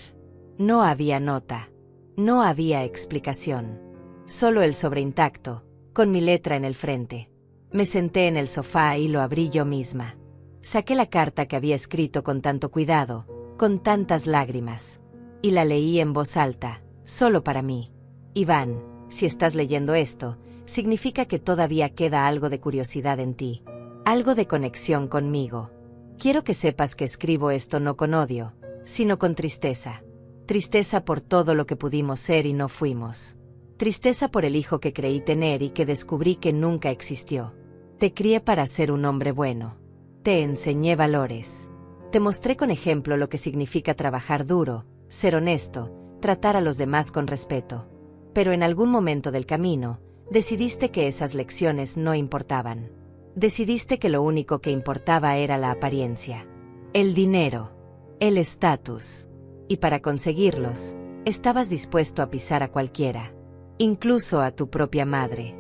No había nota. No había explicación. Solo el sobre intacto, con mi letra en el frente. Me senté en el sofá y lo abrí yo misma. Saqué la carta que había escrito con tanto cuidado, con tantas lágrimas. Y la leí en voz alta, solo para mí. Iván, si estás leyendo esto, significa que todavía queda algo de curiosidad en ti. Algo de conexión conmigo. Quiero que sepas que escribo esto no con odio, sino con tristeza. Tristeza por todo lo que pudimos ser y no fuimos. Tristeza por el hijo que creí tener y que descubrí que nunca existió. Te crié para ser un hombre bueno. Te enseñé valores. Te mostré con ejemplo lo que significa trabajar duro, ser honesto, tratar a los demás con respeto. Pero en algún momento del camino, decidiste que esas lecciones no importaban. Decidiste que lo único que importaba era la apariencia, el dinero, el estatus. Y para conseguirlos, estabas dispuesto a pisar a cualquiera, incluso a tu propia madre.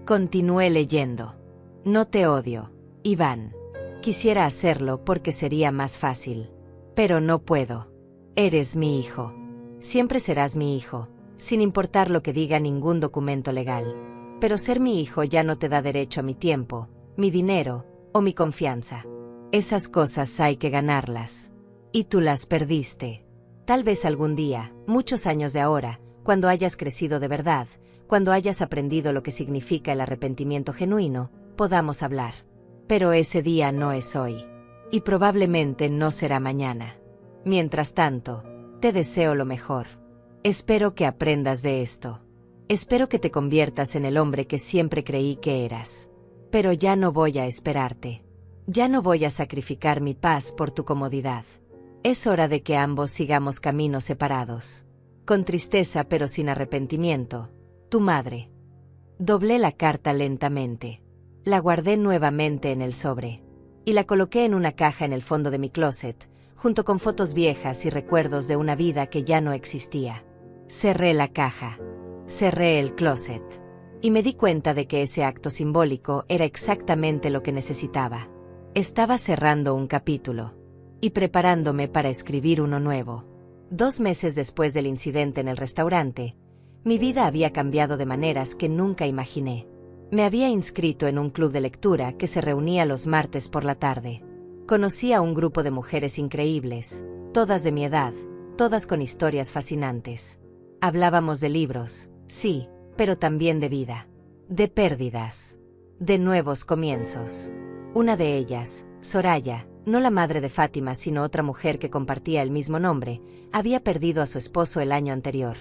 Continué leyendo. No te odio, Iván. Quisiera hacerlo porque sería más fácil. Pero no puedo. Eres mi hijo. Siempre serás mi hijo, sin importar lo que diga ningún documento legal. Pero ser mi hijo ya no te da derecho a mi tiempo, mi dinero o mi confianza. Esas cosas hay que ganarlas. Y tú las perdiste. Tal vez algún día, muchos años de ahora, cuando hayas crecido de verdad, cuando hayas aprendido lo que significa el arrepentimiento genuino, podamos hablar. Pero ese día no es hoy. Y probablemente no será mañana. Mientras tanto, te deseo lo mejor. Espero que aprendas de esto. Espero que te conviertas en el hombre que siempre creí que eras. Pero ya no voy a esperarte. Ya no voy a sacrificar mi paz por tu comodidad. Es hora de que ambos sigamos caminos separados. Con tristeza pero sin arrepentimiento. Tu madre. Doblé la carta lentamente. La guardé nuevamente en el sobre. Y la coloqué en una caja en el fondo de mi closet, junto con fotos viejas y recuerdos de una vida que ya no existía. Cerré la caja. Cerré el closet. Y me di cuenta de que ese acto simbólico era exactamente lo que necesitaba. Estaba cerrando un capítulo. Y preparándome para escribir uno nuevo. 2 meses después del incidente en el restaurante, mi vida había cambiado de maneras que nunca imaginé. Me había inscrito en un club de lectura que se reunía los martes por la tarde. Conocí a un grupo de mujeres increíbles, todas de mi edad, todas con historias fascinantes. Hablábamos de libros, sí, pero también de vida, de pérdidas, de nuevos comienzos. Una de ellas, Soraya, no la madre de Fátima sino otra mujer que compartía el mismo nombre, había perdido a su esposo el año anterior.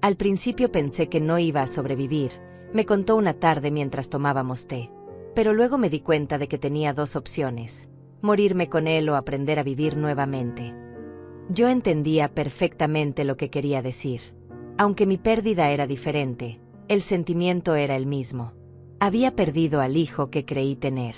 Al principio pensé que no iba a sobrevivir, me contó una tarde mientras tomábamos té. Pero luego me di cuenta de que tenía 2 opciones, morirme con él o aprender a vivir nuevamente. Yo entendía perfectamente lo que quería decir. Aunque mi pérdida era diferente, el sentimiento era el mismo. Había perdido al hijo que creí tener.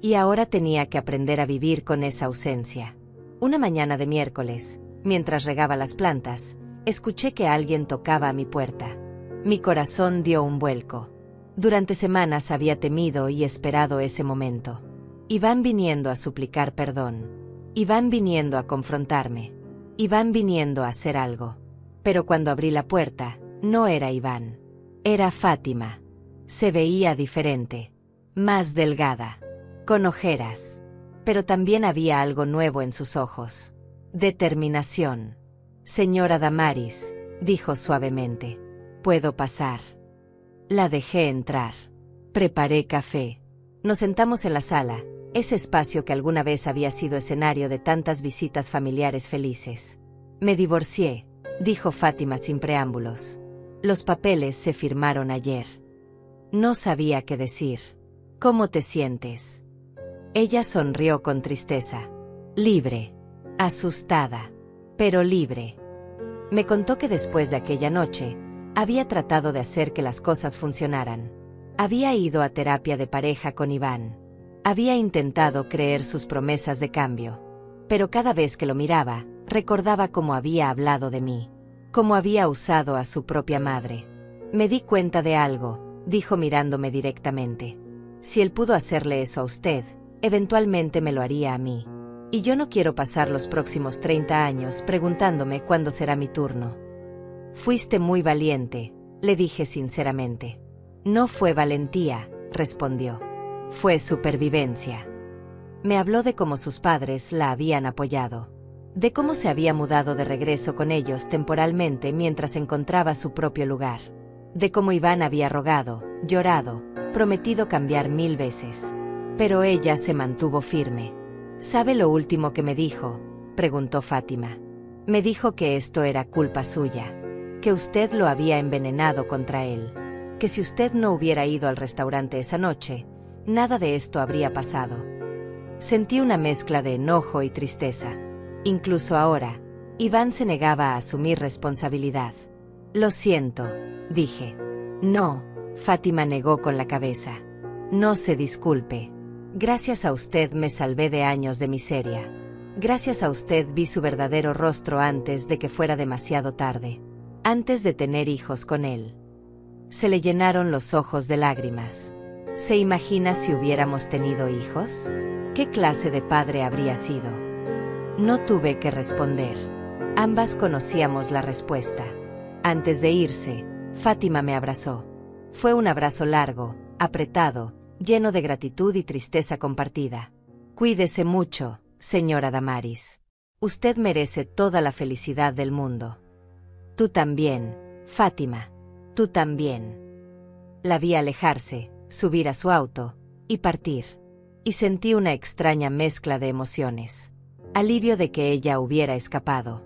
Y ahora tenía que aprender a vivir con esa ausencia. Una mañana de miércoles, mientras regaba las plantas, escuché que alguien tocaba a mi puerta. Mi corazón dio un vuelco. Durante semanas había temido y esperado ese momento. Iban viniendo a suplicar perdón. Iban viniendo a confrontarme. Iban viniendo a hacer algo. Pero cuando abrí la puerta, no era Iván. Era Fátima. Se veía diferente. Más delgada. Con ojeras. Pero también había algo nuevo en sus ojos. Determinación. Señora Damaris, dijo suavemente. ¿Puedo pasar? La dejé entrar. Preparé café. Nos sentamos en la sala, ese espacio que alguna vez había sido escenario de tantas visitas familiares felices. Me divorcié, dijo Fátima sin preámbulos. Los papeles se firmaron ayer. No sabía qué decir. ¿Cómo te sientes? Ella sonrió con tristeza. Libre. Asustada. Pero libre. Me contó que después de aquella noche, había tratado de hacer que las cosas funcionaran. Había ido a terapia de pareja con Iván. Había intentado creer sus promesas de cambio. Pero cada vez que lo miraba, recordaba cómo había hablado de mí. Cómo había usado a su propia madre. Me di cuenta de algo, dijo mirándome directamente. Si él pudo hacerle eso a usted, eventualmente me lo haría a mí. Y yo no quiero pasar los próximos 30 años preguntándome cuándo será mi turno. Fuiste muy valiente, le dije sinceramente. No fue valentía, respondió. Fue supervivencia. Me habló de cómo sus padres la habían apoyado. De cómo se había mudado de regreso con ellos temporalmente mientras encontraba su propio lugar. De cómo Iván había rogado, llorado, prometido cambiar 1000 veces. Pero ella se mantuvo firme. ¿Sabe lo último que me dijo?, preguntó Fátima. Me dijo que esto era culpa suya. Que usted lo había envenenado contra él. Que si usted no hubiera ido al restaurante esa noche, nada de esto habría pasado. Sentí una mezcla de enojo y tristeza. Incluso ahora, Iván se negaba a asumir responsabilidad. Lo siento, dije. No, Fátima negó con la cabeza. No se disculpe. Gracias a usted me salvé de años de miseria. Gracias a usted vi su verdadero rostro antes de que fuera demasiado tarde. Antes de tener hijos con él. Se le llenaron los ojos de lágrimas. ¿Se imagina si hubiéramos tenido hijos? ¿Qué clase de padre habría sido? No tuve que responder. Ambas conocíamos la respuesta. Antes de irse, Fátima me abrazó. Fue un abrazo largo, apretado, lleno de gratitud y tristeza compartida. Cuídese mucho, señora Damaris. Usted merece toda la felicidad del mundo. Tú también, Fátima. Tú también. La vi alejarse, subir a su auto, y partir. Y sentí una extraña mezcla de emociones. Alivio de que ella hubiera escapado.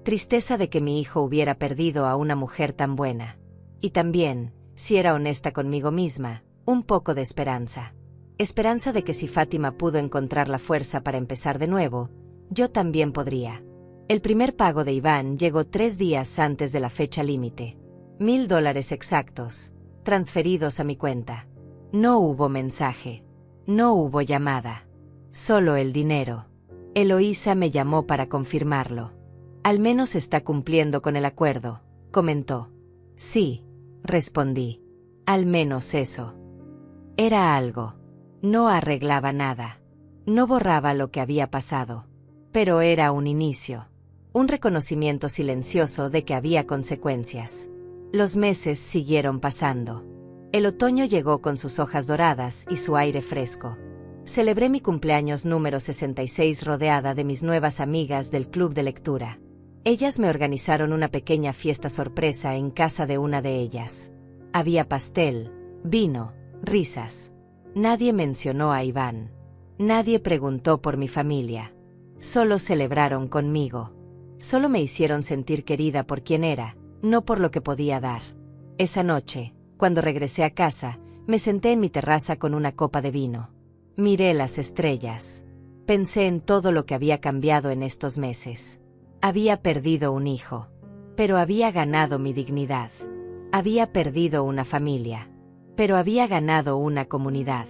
Tristeza de que mi hijo hubiera perdido a una mujer tan buena. Y también, si era honesta conmigo misma, un poco de esperanza. Esperanza de que si Fátima pudo encontrar la fuerza para empezar de nuevo, yo también podría. El primer pago de Iván llegó 3 días antes de la fecha límite. $1000 exactos, transferidos a mi cuenta. No hubo mensaje. No hubo llamada. Solo el dinero. Eloísa me llamó para confirmarlo. Al menos está cumpliendo con el acuerdo, comentó. Sí, respondí. Al menos eso. Era algo. No arreglaba nada. No borraba lo que había pasado. Pero era un inicio. Un reconocimiento silencioso de que había consecuencias. Los meses siguieron pasando. El otoño llegó con sus hojas doradas y su aire fresco. Celebré mi cumpleaños número 66 rodeada de mis nuevas amigas del club de lectura. Ellas me organizaron una pequeña fiesta sorpresa en casa de una de ellas. Había pastel, vino, risas. Nadie mencionó a Iván. Nadie preguntó por mi familia. Solo celebraron conmigo. Solo me hicieron sentir querida por quien era, no por lo que podía dar. Esa noche, cuando regresé a casa, me senté en mi terraza con una copa de vino. Miré las estrellas. Pensé en todo lo que había cambiado en estos meses. Había perdido un hijo, pero había ganado mi dignidad. Había perdido una familia, pero había ganado una comunidad.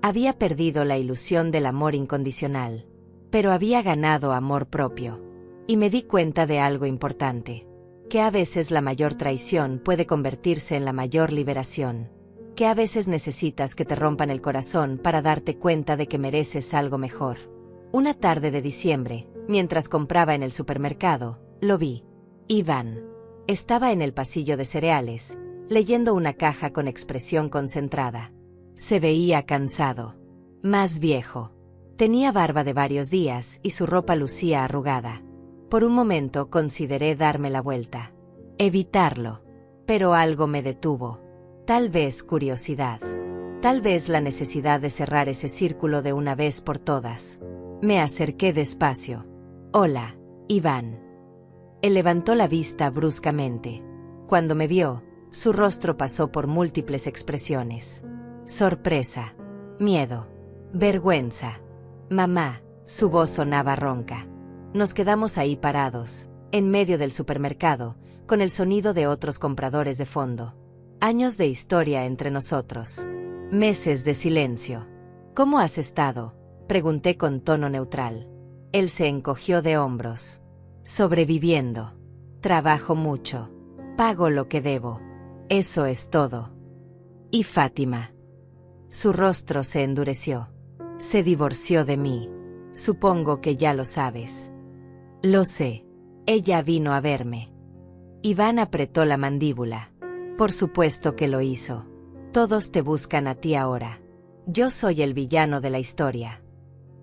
Había perdido la ilusión del amor incondicional, pero había ganado amor propio. Y me di cuenta de algo importante, que a veces la mayor traición puede convertirse en la mayor liberación, que a veces necesitas que te rompan el corazón para darte cuenta de que mereces algo mejor. Una tarde de diciembre, mientras compraba en el supermercado, lo vi. Iván. Estaba en el pasillo de cereales, leyendo una caja con expresión concentrada. Se veía cansado. Más viejo. Tenía barba de varios días y su ropa lucía arrugada. Por un momento consideré darme la vuelta. Evitarlo. Pero algo me detuvo. Tal vez curiosidad. Tal vez la necesidad de cerrar ese círculo de una vez por todas. Me acerqué despacio. Hola, Iván. Él levantó la vista bruscamente. Cuando me vio, su rostro pasó por múltiples expresiones. Sorpresa. Miedo. Vergüenza. Mamá, su voz sonaba ronca. Nos quedamos ahí parados, en medio del supermercado, con el sonido de otros compradores de fondo. Años de historia entre nosotros. Meses de silencio. ¿Cómo has estado?, pregunté con tono neutral. Él se encogió de hombros. Sobreviviendo. Trabajo mucho. Pago lo que debo. Eso es todo. ¿Y Fátima? Su rostro se endureció. Se divorció de mí. Supongo que ya lo sabes. Lo sé. Ella vino a verme. Iván apretó la mandíbula. Por supuesto que lo hizo. Todos te buscan a ti ahora. Yo soy el villano de la historia.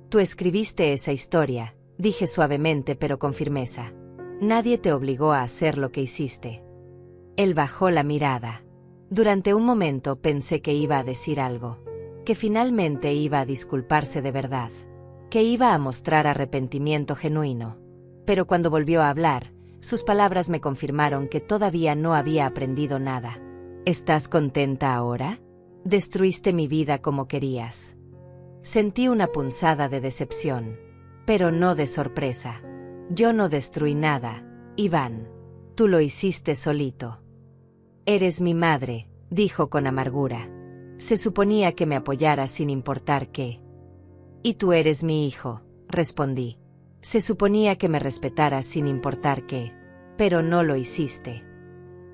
Tú escribiste esa historia, dije suavemente pero con firmeza. Nadie te obligó a hacer lo que hiciste. Él bajó la mirada. Durante un momento pensé que iba a decir algo. Que finalmente iba a disculparse de verdad. Que iba a mostrar arrepentimiento genuino. Pero cuando volvió a hablar, sus palabras me confirmaron que todavía no había aprendido nada. ¿Estás contenta ahora? Destruiste mi vida como querías. Sentí una punzada de decepción, pero no de sorpresa. Yo no destruí nada, Iván. Tú lo hiciste solito. Eres mi madre, dijo con amargura. Se suponía que me apoyara sin importar qué. Y tú eres mi hijo, respondí. Se suponía que me respetaras sin importar qué, pero no lo hiciste.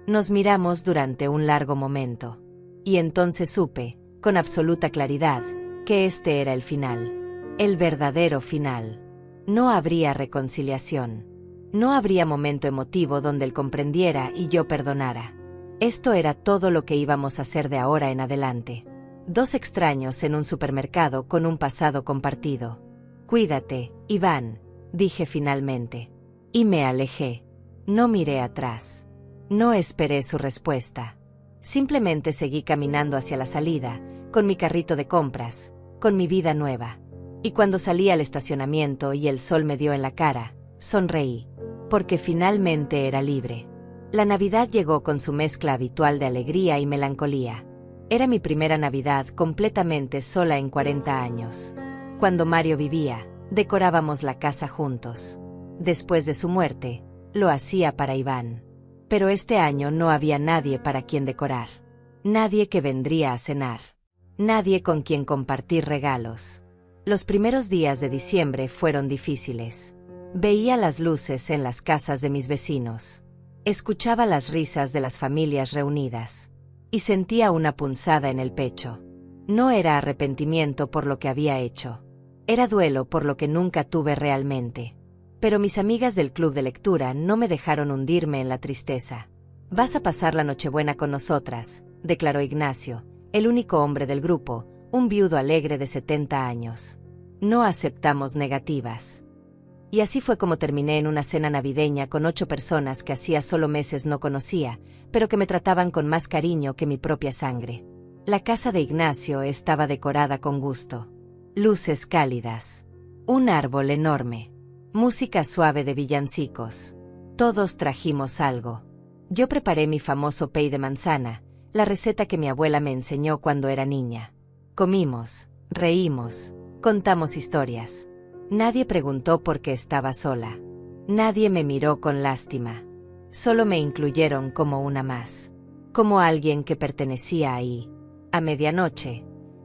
Nos miramos durante un largo momento. Y entonces supe, con absoluta claridad, que este era el final. El verdadero final. No habría reconciliación. No habría momento emotivo donde él comprendiera y yo perdonara. Esto era todo lo que íbamos a hacer de ahora en adelante. Dos extraños en un supermercado con un pasado compartido. Cuídate, Iván, dije finalmente. Y me alejé. No miré atrás. No esperé su respuesta. Simplemente seguí caminando hacia la salida, con mi carrito de compras, con mi vida nueva. Y cuando salí al estacionamiento y el sol me dio en la cara, sonreí. porque finalmente era libre. La Navidad llegó con su mezcla habitual de alegría y melancolía. Era mi primera Navidad completamente sola en 40 años. Cuando Mario vivía, decorábamos la casa juntos. Después de su muerte, lo hacía para Iván. Pero este año no había nadie para quien decorar. Nadie que vendría a cenar. Nadie con quien compartir regalos. Los primeros días de diciembre fueron difíciles. Veía las luces en las casas de mis vecinos. Escuchaba las risas de las familias reunidas. Y sentía una punzada en el pecho. No era arrepentimiento por lo que había hecho. Era duelo por lo que nunca tuve realmente. Pero mis amigas del club de lectura no me dejaron hundirme en la tristeza. «Vas a pasar la Nochebuena con nosotras», declaró Ignacio, el único hombre del grupo, un viudo alegre de 70 años. No aceptamos negativas. Y así fue como terminé en una cena navideña con 8 personas que hacía solo meses no conocía, pero que me trataban con más cariño que mi propia sangre. La casa de Ignacio estaba decorada con gusto. Luces cálidas. Un árbol enorme. Música suave de villancicos. Todos trajimos algo. Yo preparé mi famoso pay de manzana, la receta que mi abuela me enseñó cuando era niña. Comimos, reímos, contamos historias. Nadie preguntó por qué estaba sola. Nadie me miró con lástima. Solo me incluyeron como una más. Como alguien que pertenecía ahí. A medianoche,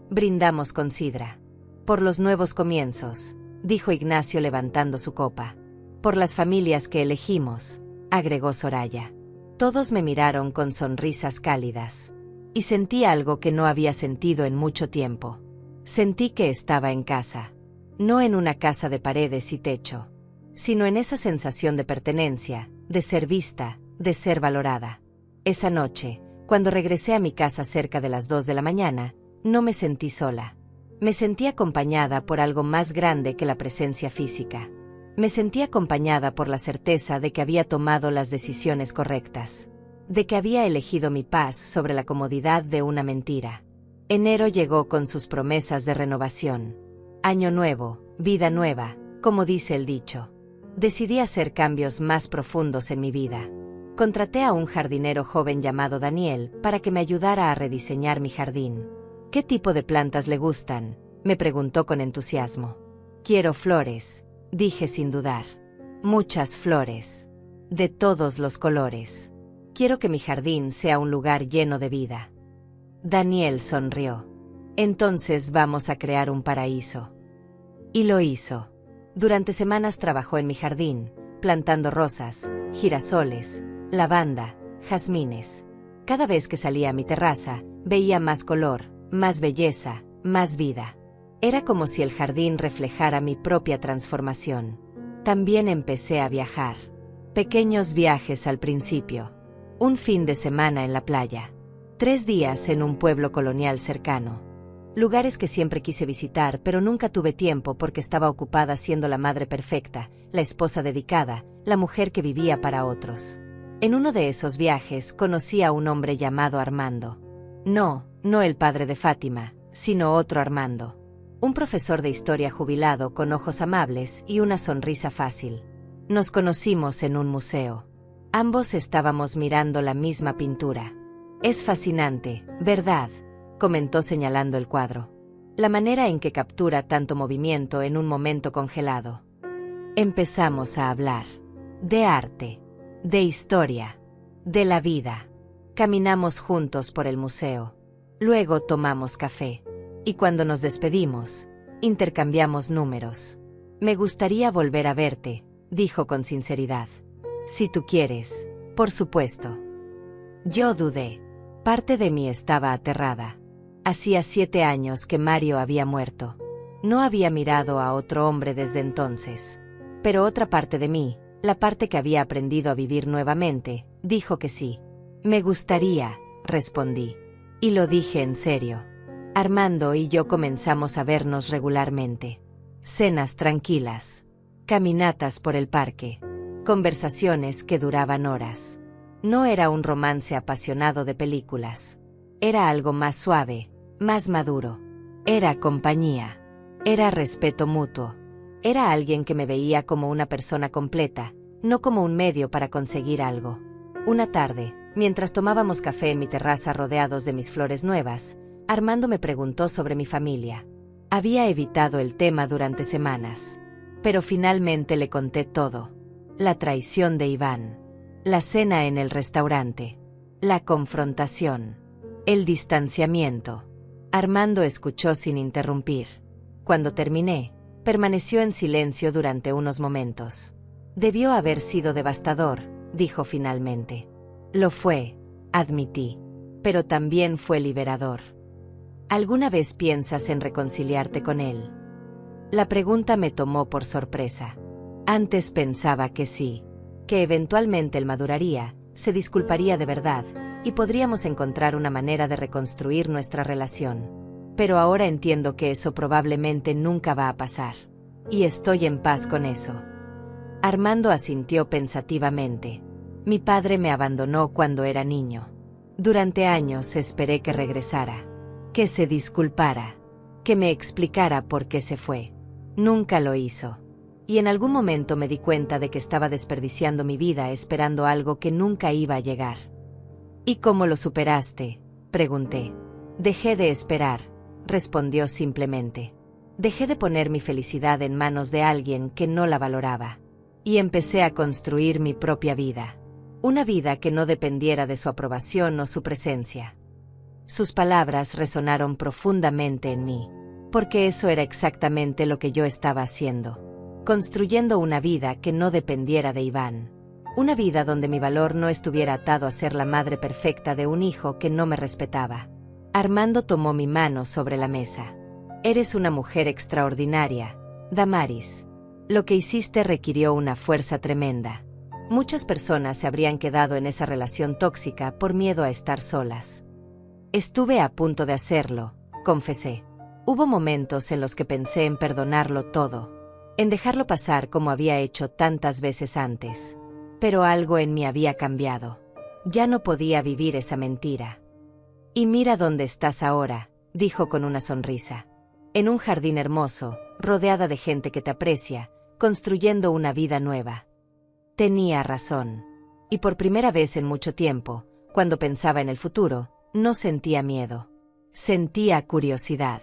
brindamos con sidra. Por los nuevos comienzos, dijo Ignacio levantando su copa. Por las familias que elegimos, agregó Soraya. Todos me miraron con sonrisas cálidas. Y sentí algo que no había sentido en mucho tiempo. Sentí que estaba en casa. No en una casa de paredes y techo, sino en esa sensación de pertenencia, de ser vista, de ser valorada. Esa noche, cuando regresé a mi casa cerca de las 2 de la mañana, no me sentí sola. Me sentí acompañada por algo más grande que la presencia física. Me sentí acompañada por la certeza de que había tomado las decisiones correctas, de que había elegido mi paz sobre la comodidad de una mentira. Enero llegó con sus promesas de renovación. Año nuevo, vida nueva, como dice el dicho. Decidí hacer cambios más profundos en mi vida. Contraté a un jardinero joven llamado Daniel para que me ayudara a rediseñar mi jardín. ¿Qué tipo de plantas le gustan?, me preguntó con entusiasmo. Quiero flores, dije sin dudar. Muchas flores. De todos los colores. Quiero que mi jardín sea un lugar lleno de vida. Daniel sonrió. Entonces vamos a crear un paraíso. Y lo hizo. Durante semanas trabajó en mi jardín, plantando rosas, girasoles, lavanda, jazmines. Cada vez que salía a mi terraza, veía más color, más belleza, más vida. Era como si el jardín reflejara mi propia transformación. También empecé a viajar. Pequeños viajes al principio. Un fin de semana en la playa. 3 días en un pueblo colonial cercano. Lugares que siempre quise visitar, pero nunca tuve tiempo porque estaba ocupada siendo la madre perfecta, la esposa dedicada, la mujer que vivía para otros. En uno de esos viajes conocí a un hombre llamado Armando. No el padre de Fátima, sino otro Armando. Un profesor de historia jubilado con ojos amables y una sonrisa fácil. Nos conocimos en un museo. Ambos estábamos mirando la misma pintura. Es fascinante, ¿verdad?, comentó señalando el cuadro. La manera en que captura tanto movimiento en un momento congelado. Empezamos a hablar. De arte. De historia. De la vida. Caminamos juntos por el museo. Luego tomamos café. Y cuando nos despedimos, intercambiamos números. Me gustaría volver a verte, dijo con sinceridad. Si tú quieres, por supuesto. Yo dudé. Parte de mí estaba aterrada. Hacía 7 años que Mario había muerto. No había mirado a otro hombre desde entonces. Pero otra parte de mí, la parte que había aprendido a vivir nuevamente, dijo que sí. Me gustaría, respondí. Y lo dije en serio. Armando y yo comenzamos a vernos regularmente. Cenas tranquilas. Caminatas por el parque. Conversaciones que duraban horas. No era un romance apasionado de películas. Era algo más suave, más maduro. Era compañía. Era respeto mutuo. Era alguien que me veía como una persona completa, no como un medio para conseguir algo. Una tarde, mientras tomábamos café en mi terraza rodeados de mis flores nuevas, Armando me preguntó sobre mi familia. Había evitado el tema durante semanas, pero finalmente le conté todo. La traición de Iván, la cena en el restaurante, la confrontación, el distanciamiento. Armando escuchó sin interrumpir. Cuando terminé, permaneció en silencio durante unos momentos. Debió haber sido devastador, dijo finalmente. Lo fue, admití, pero también fue liberador. ¿Alguna vez piensas en reconciliarte con él? La pregunta me tomó por sorpresa. Antes pensaba que sí, que eventualmente él maduraría, se disculparía de verdad, y podríamos encontrar una manera de reconstruir nuestra relación. Pero ahora entiendo que eso probablemente nunca va a pasar. Y estoy en paz con eso. Armando asintió pensativamente. Mi padre me abandonó cuando era niño. Durante años esperé que regresara, que se disculpara, que me explicara por qué se fue. Nunca lo hizo. Y en algún momento me di cuenta de que estaba desperdiciando mi vida esperando algo que nunca iba a llegar. ¿Y cómo lo superaste?, pregunté. Dejé de esperar, respondió simplemente. Dejé de poner mi felicidad en manos de alguien que no la valoraba. Y empecé a construir mi propia vida. Una vida que no dependiera de su aprobación o su presencia. Sus palabras resonaron profundamente en mí, porque eso era exactamente lo que yo estaba haciendo. Construyendo una vida que no dependiera de Iván. Una vida donde mi valor no estuviera atado a ser la madre perfecta de un hijo que no me respetaba. Armando tomó mi mano sobre la mesa. Eres una mujer extraordinaria, Damaris. Lo que hiciste requirió una fuerza tremenda. Muchas personas se habrían quedado en esa relación tóxica por miedo a estar solas. Estuve a punto de hacerlo, confesé. Hubo momentos en los que pensé en perdonarlo todo, en dejarlo pasar como había hecho tantas veces antes. Pero algo en mí había cambiado. Ya no podía vivir esa mentira. Y mira dónde estás ahora, dijo con una sonrisa. En un jardín hermoso, rodeada de gente que te aprecia, construyendo una vida nueva. Tenía razón. Y por primera vez en mucho tiempo, cuando pensaba en el futuro, no sentía miedo. Sentía curiosidad,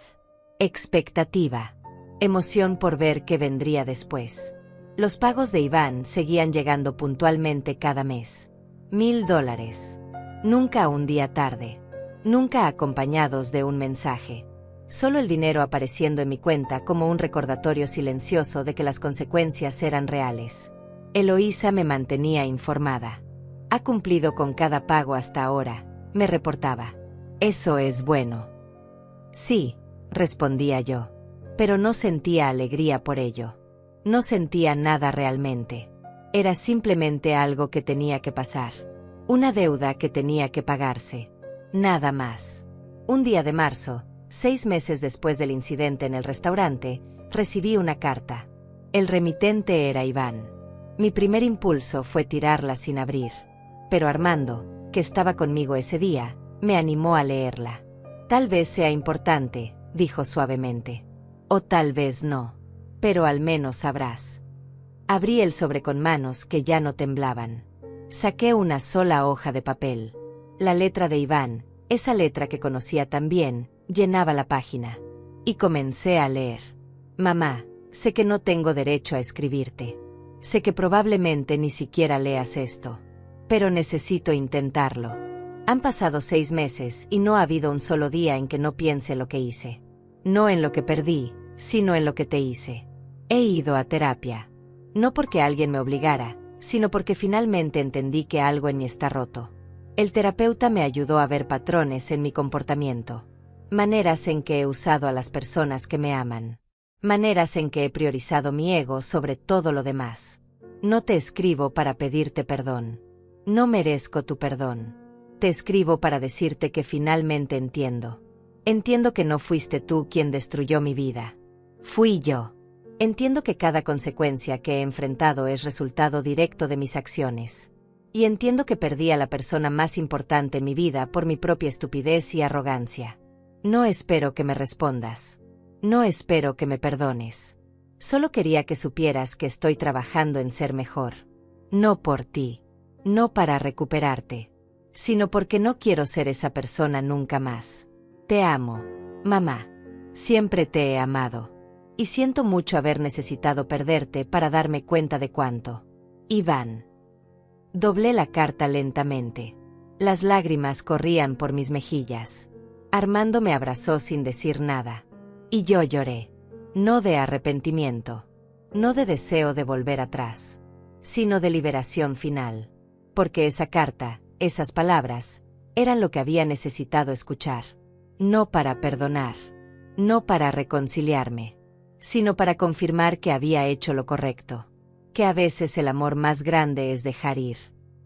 expectativa, emoción por ver qué vendría después. Los pagos de Iván seguían llegando puntualmente cada mes. $1000. Nunca un día tarde. Nunca acompañados de un mensaje. Solo el dinero apareciendo en mi cuenta como un recordatorio silencioso de que las consecuencias eran reales. Eloísa me mantenía informada. Ha cumplido con cada pago hasta ahora, me reportaba. Eso es bueno. Sí, respondía yo. Pero no sentía alegría por ello. No sentía nada realmente. Era simplemente algo que tenía que pasar. Una deuda que tenía que pagarse. Nada más. Un día de marzo, 6 meses después del incidente en el restaurante, recibí una carta. El remitente era Iván. Mi primer impulso fue tirarla sin abrir. Pero Armando, que estaba conmigo ese día, me animó a leerla. Tal vez sea importante, dijo suavemente. O tal vez no. Pero al menos sabrás. Abrí el sobre con manos que ya no temblaban. Saqué una sola hoja de papel. La letra de Iván, esa letra que conocía tan bien, llenaba la página. Y comencé a leer. Mamá, sé que no tengo derecho a escribirte. Sé que probablemente ni siquiera leas esto. Pero necesito intentarlo. Han pasado 6 meses y no ha habido un solo día en que no piense lo que hice. No en lo que perdí, sino en lo que te hice. He ido a terapia. No porque alguien me obligara, sino porque finalmente entendí que algo en mí está roto. El terapeuta me ayudó a ver patrones en mi comportamiento. Maneras en que he usado a las personas que me aman. Maneras en que he priorizado mi ego sobre todo lo demás. No te escribo para pedirte perdón. No merezco tu perdón. Te escribo para decirte que finalmente entiendo. Entiendo que no fuiste tú quien destruyó mi vida. Fui yo. Entiendo que cada consecuencia que he enfrentado es resultado directo de mis acciones. Y entiendo que perdí a la persona más importante en mi vida por mi propia estupidez y arrogancia. No espero que me respondas. No espero que me perdones. Solo quería que supieras que estoy trabajando en ser mejor. No por ti. No para recuperarte. Sino porque no quiero ser esa persona nunca más. Te amo, mamá. Siempre te he amado. Y siento mucho haber necesitado perderte para darme cuenta de cuánto. Iván. Doblé la carta lentamente. Las lágrimas corrían por mis mejillas. Armando me abrazó sin decir nada. Y yo lloré. No de arrepentimiento. No de deseo de volver atrás. Sino de liberación final. Porque esa carta, esas palabras, eran lo que había necesitado escuchar. No para perdonar. No para reconciliarme. Sino para confirmar que había hecho lo correcto. Que a veces el amor más grande es dejar ir.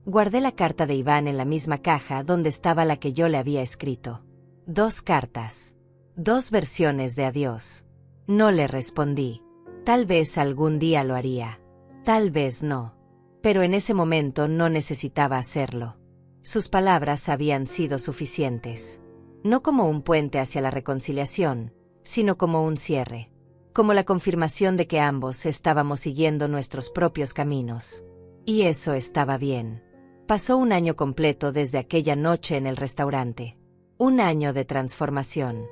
Guardé la carta de Iván en la misma caja donde estaba la que yo le había escrito. 2 cartas. 2 versiones de adiós. No le respondí. Tal vez algún día lo haría. Tal vez no. Pero en ese momento no necesitaba hacerlo. Sus palabras habían sido suficientes. No como un puente hacia la reconciliación, sino como un cierre. Como la confirmación de que ambos estábamos siguiendo nuestros propios caminos. Y eso estaba bien. Pasó un año completo desde aquella noche en el restaurante. Un año de transformación.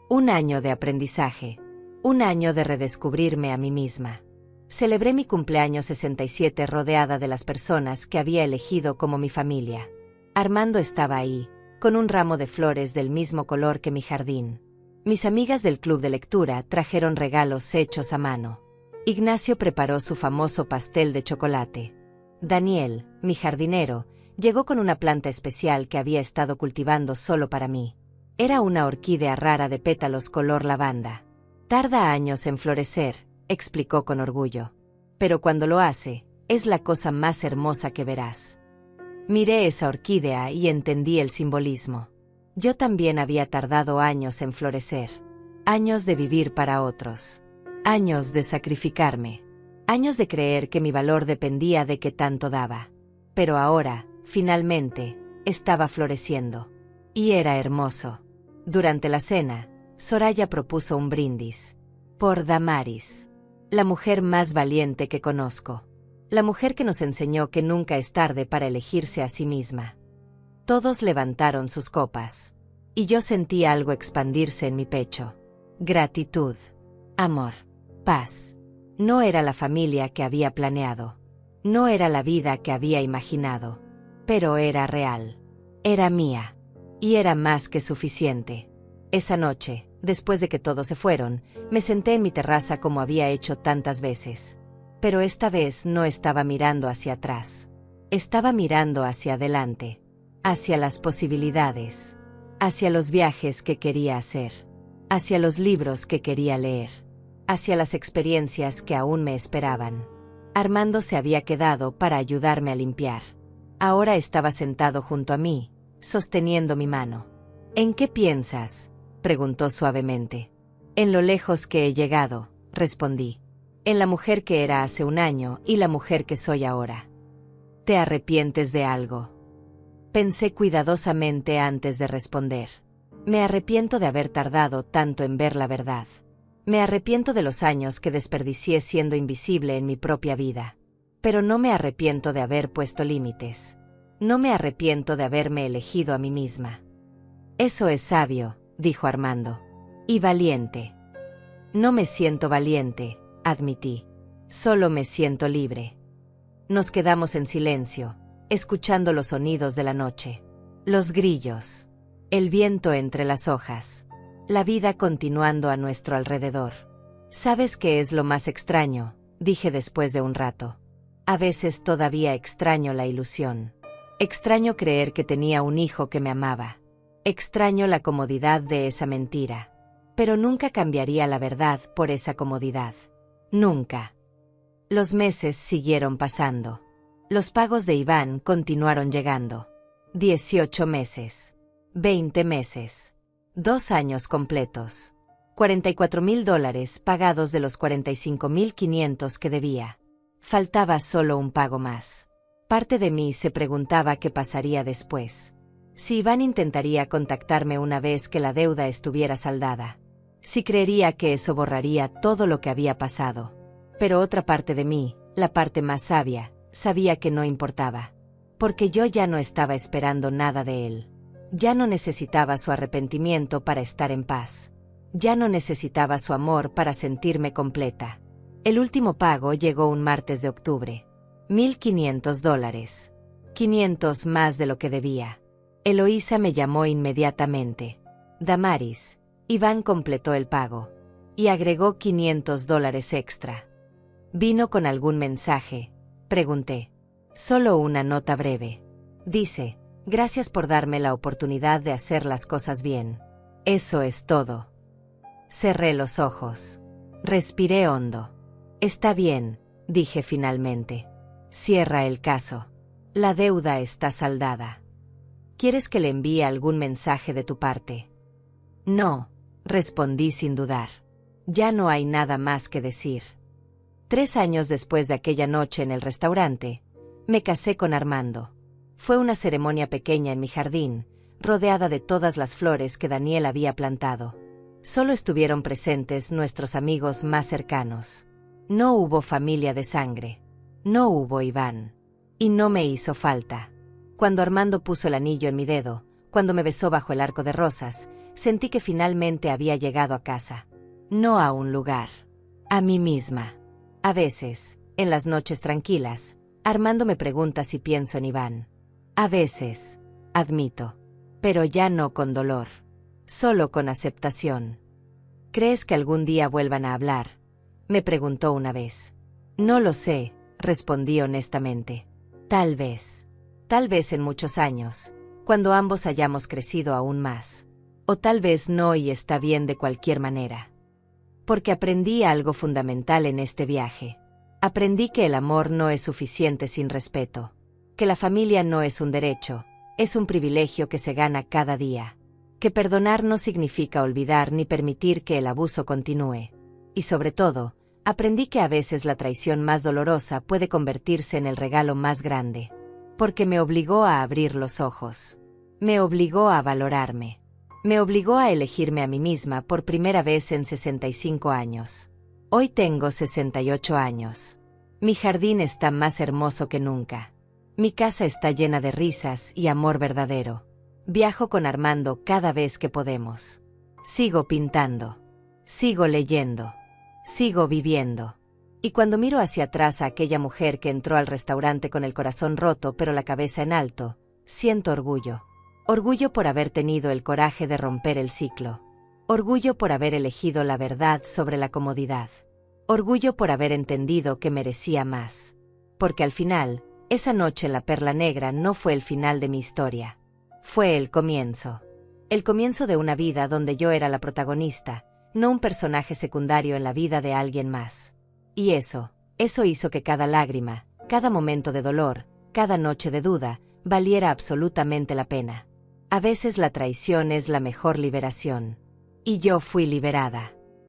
Un año de aprendizaje. Un año de redescubrirme a mí misma. Celebré mi cumpleaños 67 rodeada de las personas que había elegido como mi familia. Armando estaba ahí, con un ramo de flores del mismo color que mi jardín. Mis amigas del club de lectura trajeron regalos hechos a mano. Ignacio preparó su famoso pastel de chocolate. Daniel, mi jardinero, llegó con una planta especial que había estado cultivando solo para mí. Era una orquídea rara de pétalos color lavanda. Tarda años en florecer, explicó con orgullo. Pero cuando lo hace, es la cosa más hermosa que verás. Miré esa orquídea y entendí el simbolismo. Yo también había tardado años en florecer. Años de vivir para otros. Años de sacrificarme. Años de creer que mi valor dependía de qué tanto daba. Pero ahora, finalmente, estaba floreciendo. Y era hermoso. Durante la cena, Soraya propuso un brindis. Por Damaris. La mujer más valiente que conozco. La mujer que nos enseñó que nunca es tarde para elegirse a sí misma. Todos levantaron sus copas. Y yo sentí algo expandirse en mi pecho. Gratitud. Amor. Paz. No era la familia que había planeado. No era la vida que había imaginado. Pero era real. Era mía. Y era más que suficiente. Esa noche, después de que todos se fueron, me senté en mi terraza como había hecho tantas veces. Pero esta vez no estaba mirando hacia atrás. Estaba mirando hacia adelante. Hacia las posibilidades. Hacia los viajes que quería hacer. Hacia los libros que quería leer. Hacia las experiencias que aún me esperaban. Armando se había quedado para ayudarme a limpiar. Ahora estaba sentado junto a mí, sosteniendo mi mano. ¿En qué piensas?, preguntó suavemente. En lo lejos que he llegado, respondí. En la mujer que era hace un año y la mujer que soy ahora. ¿Te arrepientes de algo? Pensé cuidadosamente antes de responder. Me arrepiento de haber tardado tanto en ver la verdad. Me arrepiento de los años que desperdicié siendo invisible en mi propia vida. Pero no me arrepiento de haber puesto límites. No me arrepiento de haberme elegido a mí misma. Eso es sabio, dijo Armando. Y valiente. No me siento valiente, admití. Solo me siento libre. Nos quedamos en silencio, escuchando los sonidos de la noche. Los grillos. El viento entre las hojas. La vida continuando a nuestro alrededor. ¿Sabes qué es lo más extraño?, dije después de un rato. A veces todavía extraño la ilusión. Extraño creer que tenía un hijo que me amaba. Extraño la comodidad de esa mentira. Pero nunca cambiaría la verdad por esa comodidad. Nunca. Los meses siguieron pasando. Los pagos de Iván continuaron llegando. 18 meses. 20 meses. 2 años completos. $44,000 pagados de los 45,500 que debía. Faltaba solo un pago más. Parte de mí se preguntaba qué pasaría después. Si Iván intentaría contactarme una vez que la deuda estuviera saldada. Si creería que eso borraría todo lo que había pasado. Pero otra parte de mí, la parte más sabia, Sabía que no importaba. Porque yo ya no estaba esperando nada de él. Ya no necesitaba su arrepentimiento para estar en paz. Ya no necesitaba su amor para sentirme completa. El último pago llegó un martes de octubre. $1,500. 500 más de lo que debía. Eloísa me llamó inmediatamente. Damaris, Iván completó el pago. Y agregó $500 extra. ¿Vino con algún mensaje?, pregunté. Solo una nota breve. Dice: gracias por darme la oportunidad de hacer las cosas bien. Eso es todo. Cerré los ojos. Respiré hondo. Está bien, dije finalmente. Cierra el caso. La deuda está saldada. ¿Quieres que le envíe algún mensaje de tu parte? No, respondí sin dudar. Ya no hay nada más que decir. 3 años después de aquella noche en el restaurante, me casé con Armando. Fue una ceremonia pequeña en mi jardín, rodeada de todas las flores que Daniel había plantado. Solo estuvieron presentes nuestros amigos más cercanos. No hubo familia de sangre. No hubo Iván. Y no me hizo falta. Cuando Armando puso el anillo en mi dedo, cuando me besó bajo el arco de rosas, sentí que finalmente había llegado a casa. No a un lugar. A mí misma. A veces, en las noches tranquilas, Armando me pregunta si pienso en Iván. A veces, admito. Pero ya no con dolor. Solo con aceptación. ¿Crees que algún día vuelvan a hablar?, me preguntó una vez. No lo sé, respondí honestamente. Tal vez en muchos años, cuando ambos hayamos crecido aún más. O tal vez no, y está bien de cualquier manera. Porque aprendí algo fundamental en este viaje. Aprendí que el amor no es suficiente sin respeto. Que la familia no es un derecho, es un privilegio que se gana cada día. Que perdonar no significa olvidar ni permitir que el abuso continúe. Y sobre todo, aprendí que a veces la traición más dolorosa puede convertirse en el regalo más grande. Porque me obligó a abrir los ojos. Me obligó a valorarme. Me obligó a elegirme a mí misma por primera vez en 65 años. Hoy tengo 68 años. Mi jardín está más hermoso que nunca. Mi casa está llena de risas y amor verdadero. Viajo con Armando cada vez que podemos. Sigo pintando. Sigo leyendo. Sigo viviendo. Y cuando miro hacia atrás a aquella mujer que entró al restaurante con el corazón roto pero la cabeza en alto, siento orgullo. Orgullo por haber tenido el coraje de romper el ciclo. Orgullo por haber elegido la verdad sobre la comodidad. Orgullo por haber entendido que merecía más. Porque al final, esa noche en la Perla Negra no fue el final de mi historia. Fue el comienzo. El comienzo de una vida donde yo era la protagonista, no un personaje secundario en la vida de alguien más. Y eso hizo que cada lágrima, cada momento de dolor, cada noche de duda, valiera absolutamente la pena. A veces la traición es la mejor liberación. Y yo fui liberada.